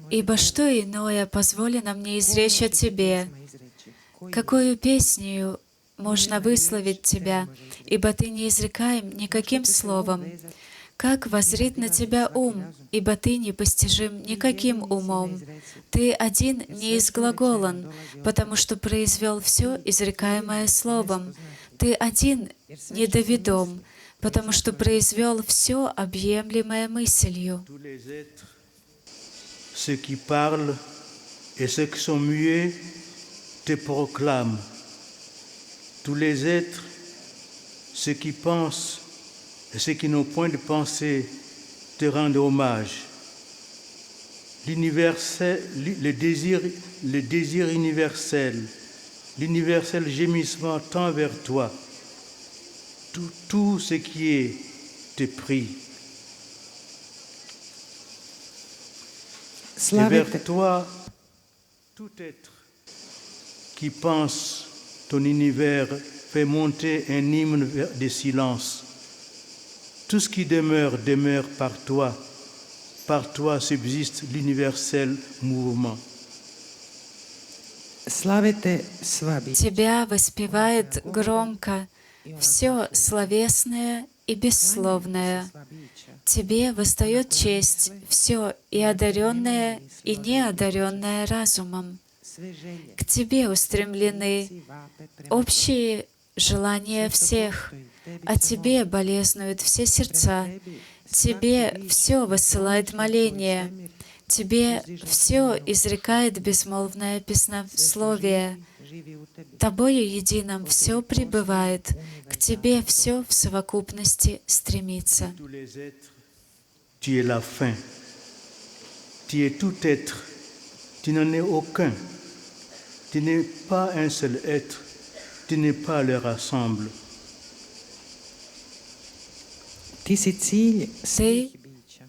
ибо что иное позволено мне изречь о Тебе? Какую песню можно высловить Тебя, ибо Ты не изрекаем никаким словом? Как воззрит на Тебя ум, ибо Ты непостижим никаким умом? Ты один не изглаголан, потому что произвел все, изрекаемое словом. Ты один недоведом, потому что произвел все, объемлемое мыслью». Tous les êtres, ceux qui parlent et ceux qui sont muets, te proclament. Tous les êtres, ceux qui pensent et ceux qui n'ont point de pensée, te rendent hommage. Le désir universel, l'universel gémissement tend vers toi. Tout ce qui est te prie. Et vers toi, tout être qui pense ton univers fait monter un hymne de silence. Tout ce qui demeure, demeure par toi. Par toi subsiste l'universel mouvement. Славите сва бича. Тебя воспевает громко все словесное и бессловное. Тебе восстает честь все и одаренное, и неодаренное разумом. К Тебе устремлены общие желания всех, а Тебе болезнуют все сердца. Тебе все высылает моление, Тебе все изрекает безмолвное песнословие. Тобою единым все пребывает, к Тебе все в совокупности стремится. Tu es la fin. Tu es tout être. Tu n'en es aucun. Tu n'es pas un seul être. Tu n'es pas leur ensemble. Ти си cilj svih Ты bića.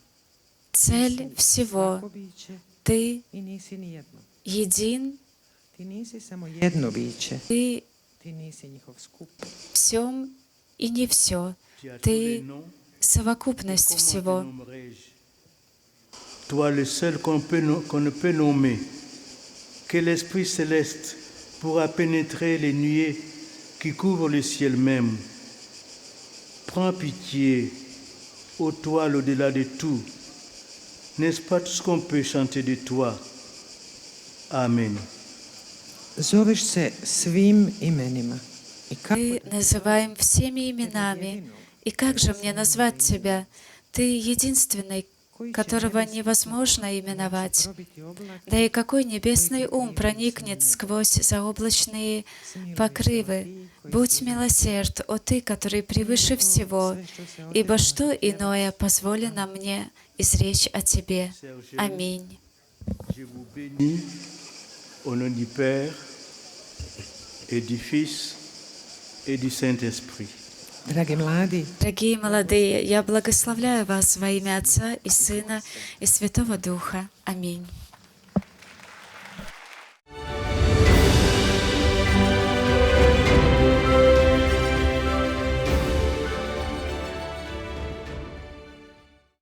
цель всего. Svako biće Ты i nisi nijedno. един, Ti nisi samo jedno biće. Ты Ti nisi njihov skup. всем и не все. Tu as tous les Ты noms. совокупность Comment te всего. nommerai-je? Toi, le seul qu'on ne peut nommer, que l'Esprit céleste pourra pénétrer les nuées qui couvrent le ciel même. Prends pitié, ô toi l'au-delà de tout. N'est-ce pas tout ce qu'on peut chanter de toi? Amen. Zoveš se svim imenima. I kako Ты называем всеми именами. И как же мне назвать Тебя? Ты единственный, которого невозможно именовать. probiti oblak Да и какой небесный ум проникнет сквозь заоблачные покрывы? Будь милосерд, о Ты, который превыше всего, ибо что иное позволено мне изречь о Тебе. Аминь. Je vous bénis au nom du Père et du Fils et du Saint-Esprit. Dragi mladi, Дорогие молодые, я благословляю вас во имя Отца и Сына и Святого Духа. Аминь.